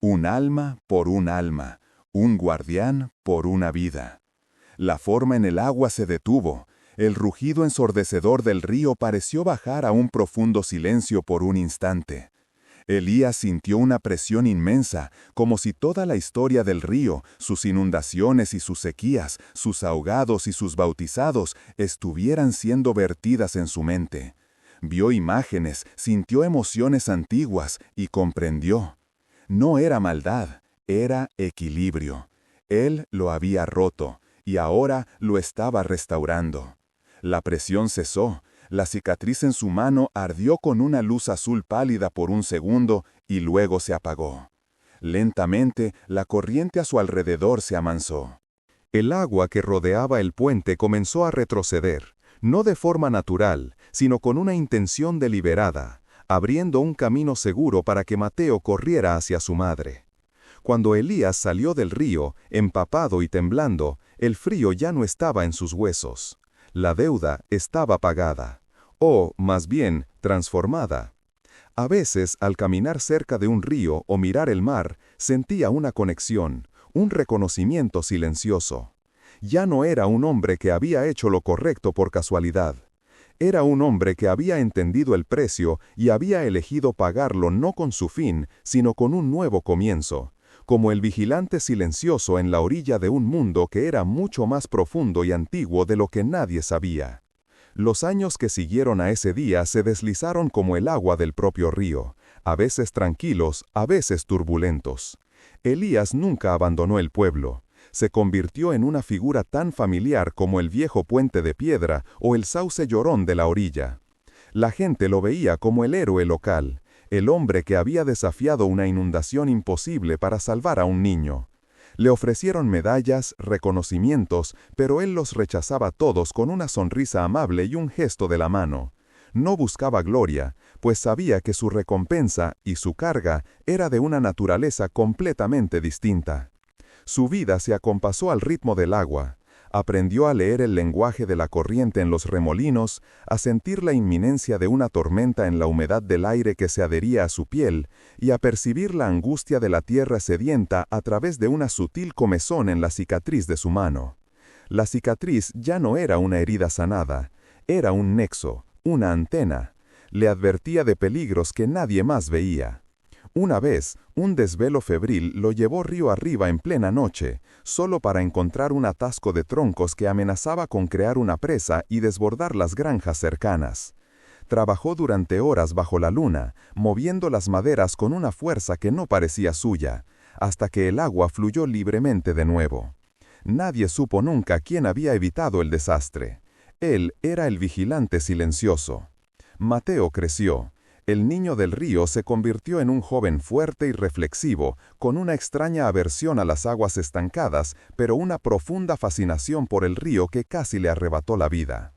Un alma por un alma, un guardián por una vida. La forma en el agua se detuvo. El rugido ensordecedor del río pareció bajar a un profundo silencio por un instante. Elías sintió una presión inmensa, como si toda la historia del río, sus inundaciones y sus sequías, sus ahogados y sus bautizados, estuvieran siendo vertidas en su mente. Vio imágenes, sintió emociones antiguas y comprendió. No era maldad, era equilibrio. Él lo había roto y ahora lo estaba restaurando. La presión cesó. La cicatriz en su mano ardió con una luz azul pálida por un segundo y luego se apagó. Lentamente, la corriente a su alrededor se amansó. El agua que rodeaba el puente comenzó a retroceder, no de forma natural, sino con una intención deliberada, abriendo un camino seguro para que Mateo corriera hacia su madre. Cuando Elías salió del río, empapado y temblando, el frío ya no estaba en sus huesos. La deuda estaba pagada, o, más bien, transformada. A veces, al caminar cerca de un río o mirar el mar, sentía una conexión, un reconocimiento silencioso. Ya no era un hombre que había hecho lo correcto por casualidad. Era un hombre que había entendido el precio y había elegido pagarlo no con su fin, sino con un nuevo comienzo, como el vigilante silencioso en la orilla de un mundo que era mucho más profundo y antiguo de lo que nadie sabía. Los años que siguieron a ese día se deslizaron como el agua del propio río, a veces tranquilos, a veces turbulentos. Elías nunca abandonó el pueblo. Se convirtió en una figura tan familiar como el viejo puente de piedra o el sauce llorón de la orilla. La gente lo veía como el héroe local, el hombre que había desafiado una inundación imposible para salvar a un niño. Le ofrecieron medallas, reconocimientos, pero él los rechazaba todos con una sonrisa amable y un gesto de la mano. No buscaba gloria, pues sabía que su recompensa y su carga era de una naturaleza completamente distinta. Su vida se acompasó al ritmo del agua. Aprendió a leer el lenguaje de la corriente en los remolinos, a sentir la inminencia de una tormenta en la humedad del aire que se adhería a su piel, y a percibir la angustia de la tierra sedienta a través de una sutil comezón en la cicatriz de su mano. La cicatriz ya no era una herida sanada, era un nexo, una antena. Le advertía de peligros que nadie más veía. Una vez, un desvelo febril lo llevó río arriba en plena noche, solo para encontrar un atasco de troncos que amenazaba con crear una presa y desbordar las granjas cercanas. Trabajó durante horas bajo la luna, moviendo las maderas con una fuerza que no parecía suya, hasta que el agua fluyó libremente de nuevo. Nadie supo nunca quién había evitado el desastre. Él era el vigilante silencioso. Mateo creció. El niño del río se convirtió en un joven fuerte y reflexivo, con una extraña aversión a las aguas estancadas, pero una profunda fascinación por el río que casi le arrebató la vida.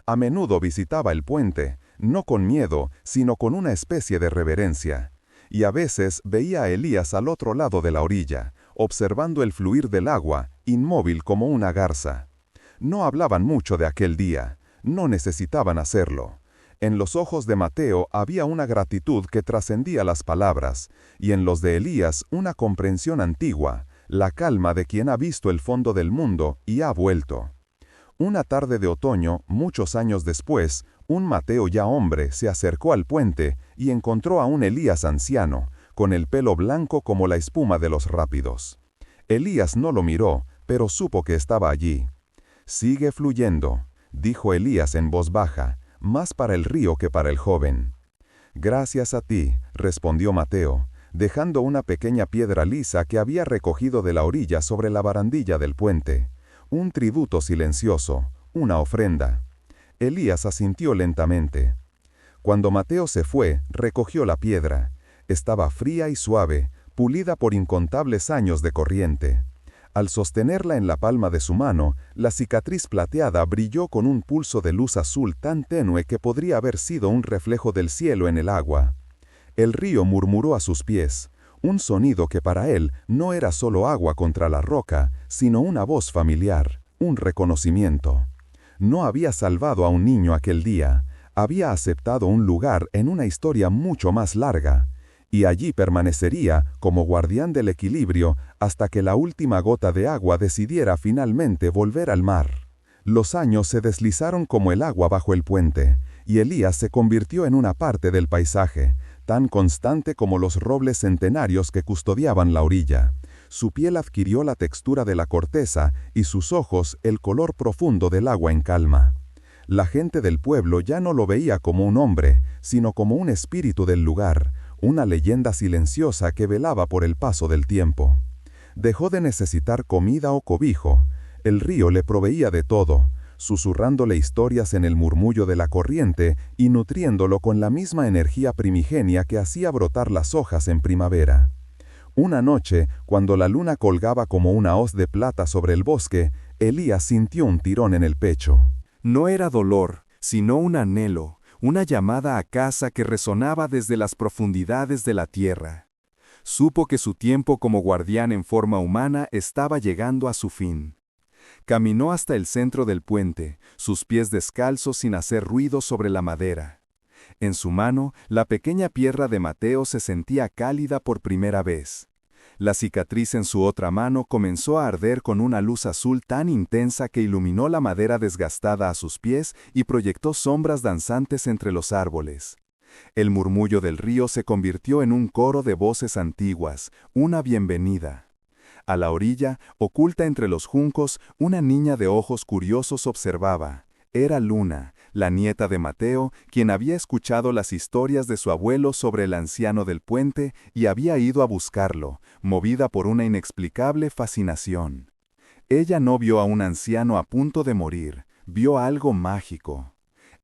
A menudo visitaba el puente, no con miedo, sino con una especie de reverencia. Y a veces veía a Elías al otro lado de la orilla, observando el fluir del agua, inmóvil como una garza. No hablaban mucho de aquel día, no necesitaban hacerlo. En los ojos de Mateo había una gratitud que trascendía las palabras, y en los de Elías una comprensión antigua, la calma de quien ha visto el fondo del mundo y ha vuelto. Una tarde de otoño, muchos años después, un Mateo ya hombre se acercó al puente y encontró a un Elías anciano, con el pelo blanco como la espuma de los rápidos. Elías no lo miró, pero supo que estaba allí. «Sigue fluyendo», dijo Elías en voz baja, más para el río que para el joven. «Gracias a ti», respondió Mateo, dejando una pequeña piedra lisa que había recogido de la orilla sobre la barandilla del puente. Un tributo silencioso, una ofrenda. Elías asintió lentamente. Cuando Mateo se fue, recogió la piedra. Estaba fría y suave, pulida por incontables años de corriente. Al sostenerla en la palma de su mano, la cicatriz plateada brilló con un pulso de luz azul tan tenue que podría haber sido un reflejo del cielo en el agua. El río murmuró a sus pies, un sonido que para él no era solo agua contra la roca, sino una voz familiar, un reconocimiento. No había salvado a un niño aquel día, había aceptado un lugar en una historia mucho más larga, y allí permanecería como guardián del equilibrio hasta que la última gota de agua decidiera finalmente volver al mar. Los años se deslizaron como el agua bajo el puente, y Elías se convirtió en una parte del paisaje, tan constante como los robles centenarios que custodiaban la orilla. Su piel adquirió la textura de la corteza y sus ojos el color profundo del agua en calma. La gente del pueblo ya no lo veía como un hombre, sino como un espíritu del lugar, una leyenda silenciosa que velaba por el paso del tiempo. Dejó de necesitar comida o cobijo. El río le proveía de todo, susurrándole historias en el murmullo de la corriente y nutriéndolo con la misma energía primigenia que hacía brotar las hojas en primavera. Una noche, cuando la luna colgaba como una hoz de plata sobre el bosque, Elías sintió un tirón en el pecho. No era dolor, sino un anhelo, una llamada a casa que resonaba desde las profundidades de la tierra. Supo que su tiempo como guardián en forma humana estaba llegando a su fin. Caminó hasta el centro del puente, sus pies descalzos sin hacer ruido sobre la madera. En su mano, la pequeña piedra de Mateo se sentía cálida por primera vez. La cicatriz en su otra mano comenzó a arder con una luz azul tan intensa que iluminó la madera desgastada a sus pies y proyectó sombras danzantes entre los árboles. El murmullo del río se convirtió en un coro de voces antiguas, una bienvenida. A la orilla, oculta entre los juncos, una niña de ojos curiosos observaba. Era Luna, la nieta de Mateo, quien había escuchado las historias de su abuelo sobre el anciano del puente y había ido a buscarlo, movida por una inexplicable fascinación. Ella no vio a un anciano a punto de morir, vio algo mágico.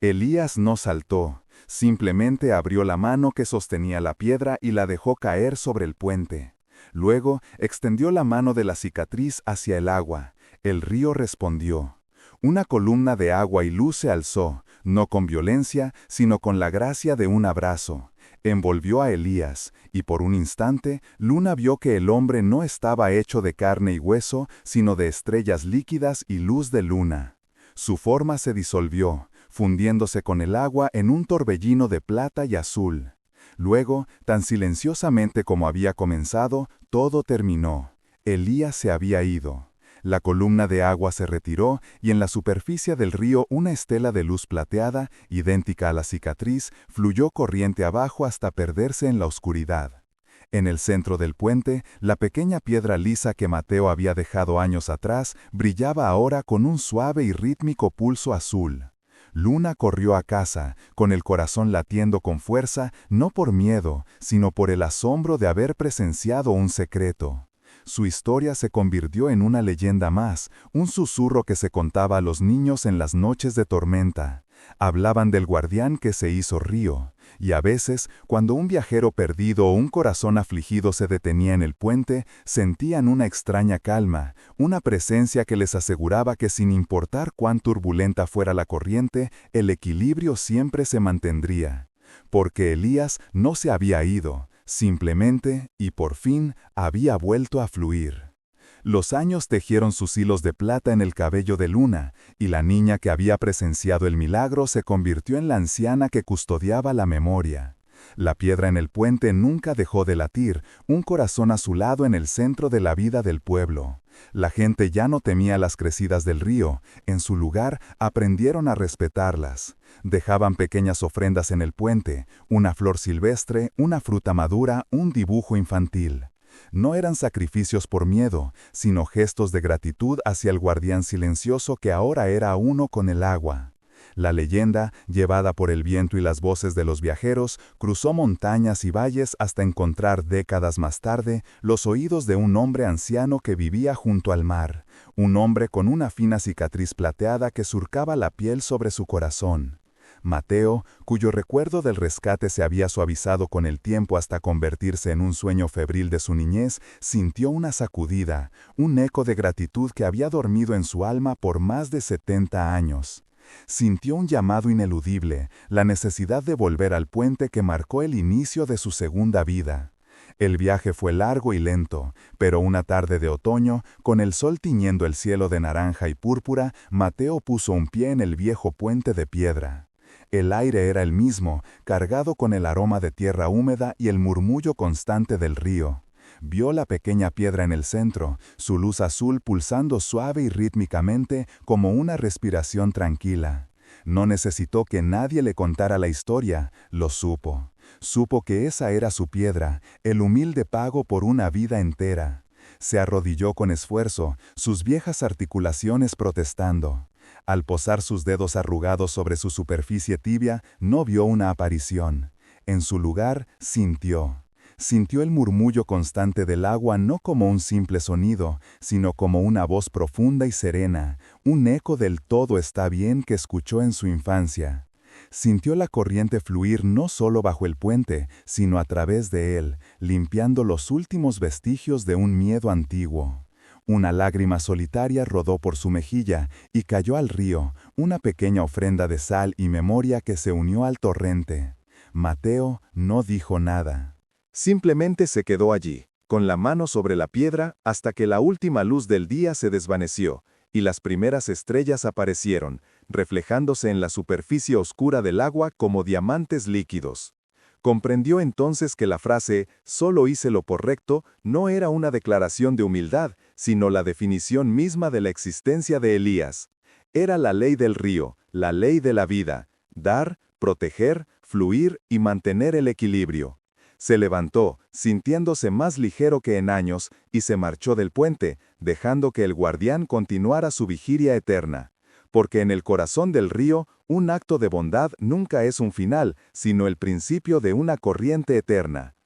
Elías no saltó, simplemente abrió la mano que sostenía la piedra y la dejó caer sobre el puente. Luego extendió la mano de la cicatriz hacia el agua. El río respondió. Una columna de agua y luz se alzó, no con violencia, sino con la gracia de un abrazo. Envolvió a Elías, y por un instante, Luna vio que el hombre no estaba hecho de carne y hueso, sino de estrellas líquidas y luz de luna. Su forma se disolvió, fundiéndose con el agua en un torbellino de plata y azul. Luego, tan silenciosamente como había comenzado, todo terminó. Elías se había ido. La columna de agua se retiró y en la superficie del río una estela de luz plateada, idéntica a la cicatriz, fluyó corriente abajo hasta perderse en la oscuridad. En el centro del puente, la pequeña piedra lisa que Mateo había dejado años atrás brillaba ahora con un suave y rítmico pulso azul. Luna corrió a casa, con el corazón latiendo con fuerza, no por miedo, sino por el asombro de haber presenciado un secreto. Su historia se convirtió en una leyenda más, un susurro que se contaba a los niños en las noches de tormenta. Hablaban del guardián que se hizo río, y a veces, cuando un viajero perdido o un corazón afligido se detenía en el puente, sentían una extraña calma, una presencia que les aseguraba que sin importar cuán turbulenta fuera la corriente, el equilibrio siempre se mantendría. Porque Elías no se había ido, simplemente, y por fin, había vuelto a fluir. Los años tejieron sus hilos de plata en el cabello de Luna, y la niña que había presenciado el milagro se convirtió en la anciana que custodiaba la memoria. La piedra en el puente nunca dejó de latir, un corazón azulado en el centro de la vida del pueblo. La gente ya no temía las crecidas del río, en su lugar aprendieron a respetarlas. Dejaban pequeñas ofrendas en el puente, una flor silvestre, una fruta madura, un dibujo infantil. No eran sacrificios por miedo, sino gestos de gratitud hacia el guardián silencioso que ahora era uno con el agua. La leyenda, llevada por el viento y las voces de los viajeros, cruzó montañas y valles hasta encontrar décadas más tarde los oídos de un hombre anciano que vivía junto al mar, un hombre con una fina cicatriz plateada que surcaba la piel sobre su corazón. Mateo, cuyo recuerdo del rescate se había suavizado con el tiempo hasta convertirse en un sueño febril de su niñez, sintió una sacudida, un eco de gratitud que había dormido en su alma por más de 70 años. Sintió un llamado ineludible, la necesidad de volver al puente que marcó el inicio de su segunda vida. El viaje fue largo y lento, pero una tarde de otoño, con el sol tiñendo el cielo de naranja y púrpura, Mateo puso un pie en el viejo puente de piedra. El aire era el mismo, cargado con el aroma de tierra húmeda y el murmullo constante del río. Vio la pequeña piedra en el centro, su luz azul pulsando suave y rítmicamente como una respiración tranquila. No necesitó que nadie le contara la historia, lo supo. Supo que esa era su piedra, el humilde pago por una vida entera. Se arrodilló con esfuerzo, sus viejas articulaciones protestando. Al posar sus dedos arrugados sobre su superficie tibia, no vio una aparición. En su lugar, sintió. Sintió el murmullo constante del agua no como un simple sonido, sino como una voz profunda y serena, un eco del todo está bien que escuchó en su infancia. Sintió la corriente fluir no solo bajo el puente, sino a través de él, limpiando los últimos vestigios de un miedo antiguo. Una lágrima solitaria rodó por su mejilla y cayó al río, una pequeña ofrenda de sal y memoria que se unió al torrente. Mateo no dijo nada. Simplemente se quedó allí, con la mano sobre la piedra, hasta que la última luz del día se desvaneció, y las primeras estrellas aparecieron, reflejándose en la superficie oscura del agua como diamantes líquidos. Comprendió entonces que la frase «solo hice lo correcto» no era una declaración de humildad, sino la definición misma de la existencia de Elías. Era la ley del río, la ley de la vida, dar, proteger, fluir y mantener el equilibrio. Se levantó, sintiéndose más ligero que en años, y se marchó del puente, dejando que el guardián continuara su vigilia eterna. Porque en el corazón del río, un acto de bondad nunca es un final, sino el principio de una corriente eterna.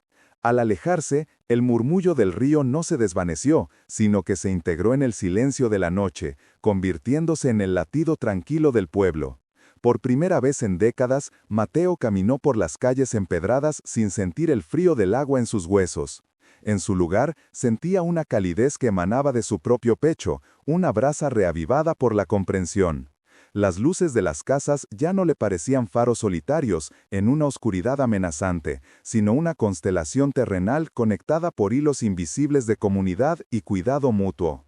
Al alejarse, el murmullo del río no se desvaneció, sino que se integró en el silencio de la noche, convirtiéndose en el latido tranquilo del pueblo. Por primera vez en décadas, Mateo caminó por las calles empedradas sin sentir el frío del agua en sus huesos. En su lugar, sentía una calidez que emanaba de su propio pecho, una brasa reavivada por la comprensión. Las luces de las casas ya no le parecían faros solitarios en una oscuridad amenazante, sino una constelación terrenal conectada por hilos invisibles de comunidad y cuidado mutuo.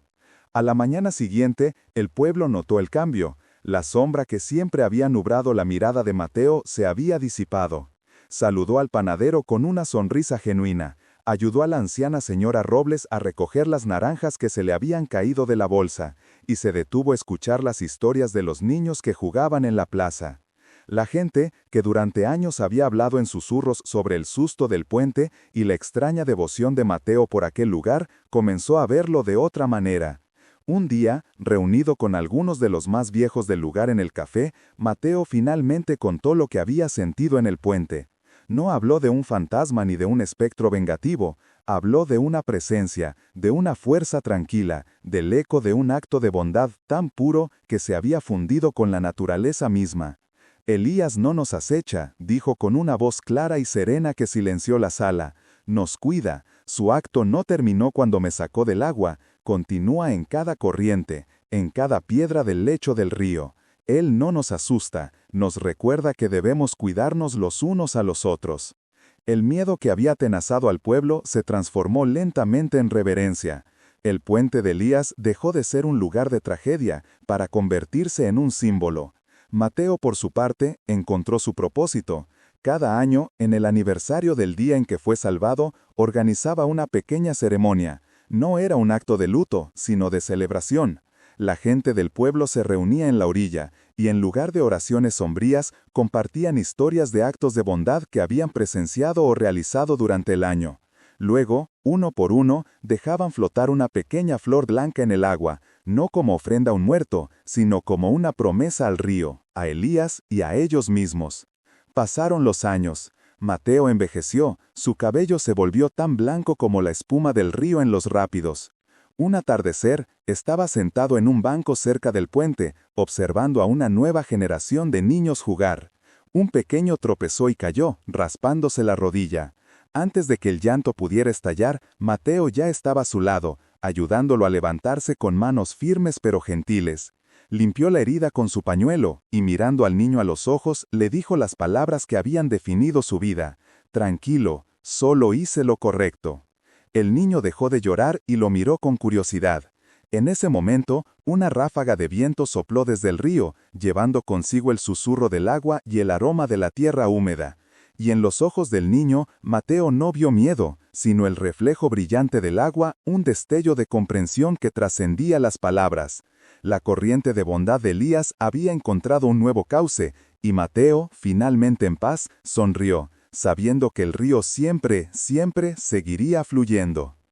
A la mañana siguiente, el pueblo notó el cambio. La sombra que siempre había nublado la mirada de Mateo se había disipado. Saludó al panadero con una sonrisa genuina. Ayudó a la anciana señora Robles a recoger las naranjas que se le habían caído de la bolsa, y se detuvo a escuchar las historias de los niños que jugaban en la plaza. La gente, que durante años había hablado en susurros sobre el susto del puente y la extraña devoción de Mateo por aquel lugar, comenzó a verlo de otra manera. Un día, reunido con algunos de los más viejos del lugar en el café, Mateo finalmente contó lo que había sentido en el puente. No habló de un fantasma ni de un espectro vengativo, habló de una presencia, de una fuerza tranquila, del eco de un acto de bondad tan puro que se había fundido con la naturaleza misma. Elías no nos acecha, dijo con una voz clara y serena que silenció la sala. Nos cuida, su acto no terminó cuando me sacó del agua, continúa en cada corriente, en cada piedra del lecho del río. Él no nos asusta, nos recuerda que debemos cuidarnos los unos a los otros. El miedo que había atenazado al pueblo se transformó lentamente en reverencia. El puente de Elías dejó de ser un lugar de tragedia para convertirse en un símbolo. Mateo, por su parte, encontró su propósito. Cada año, en el aniversario del día en que fue salvado, organizaba una pequeña ceremonia. No era un acto de luto, sino de celebración. La gente del pueblo se reunía en la orilla, y en lugar de oraciones sombrías, compartían historias de actos de bondad que habían presenciado o realizado durante el año. Luego, uno por uno, dejaban flotar una pequeña flor blanca en el agua, no como ofrenda a un muerto, sino como una promesa al río, a Elías y a ellos mismos. Pasaron los años. Mateo envejeció, su cabello se volvió tan blanco como la espuma del río en los rápidos. Un atardecer, estaba sentado en un banco cerca del puente, observando a una nueva generación de niños jugar. Un pequeño tropezó y cayó, raspándose la rodilla. Antes de que el llanto pudiera estallar, Mateo ya estaba a su lado, ayudándolo a levantarse con manos firmes pero gentiles. Limpió la herida con su pañuelo, y mirando al niño a los ojos, le dijo las palabras que habían definido su vida. Tranquilo, solo hice lo correcto. El niño dejó de llorar y lo miró con curiosidad. En ese momento, una ráfaga de viento sopló desde el río, llevando consigo el susurro del agua y el aroma de la tierra húmeda. Y en los ojos del niño, Mateo no vio miedo, sino el reflejo brillante del agua, un destello de comprensión que trascendía las palabras. La corriente de bondad de Elías había encontrado un nuevo cauce, y Mateo, finalmente en paz, sonrió, sabiendo que el río siempre, siempre seguiría fluyendo.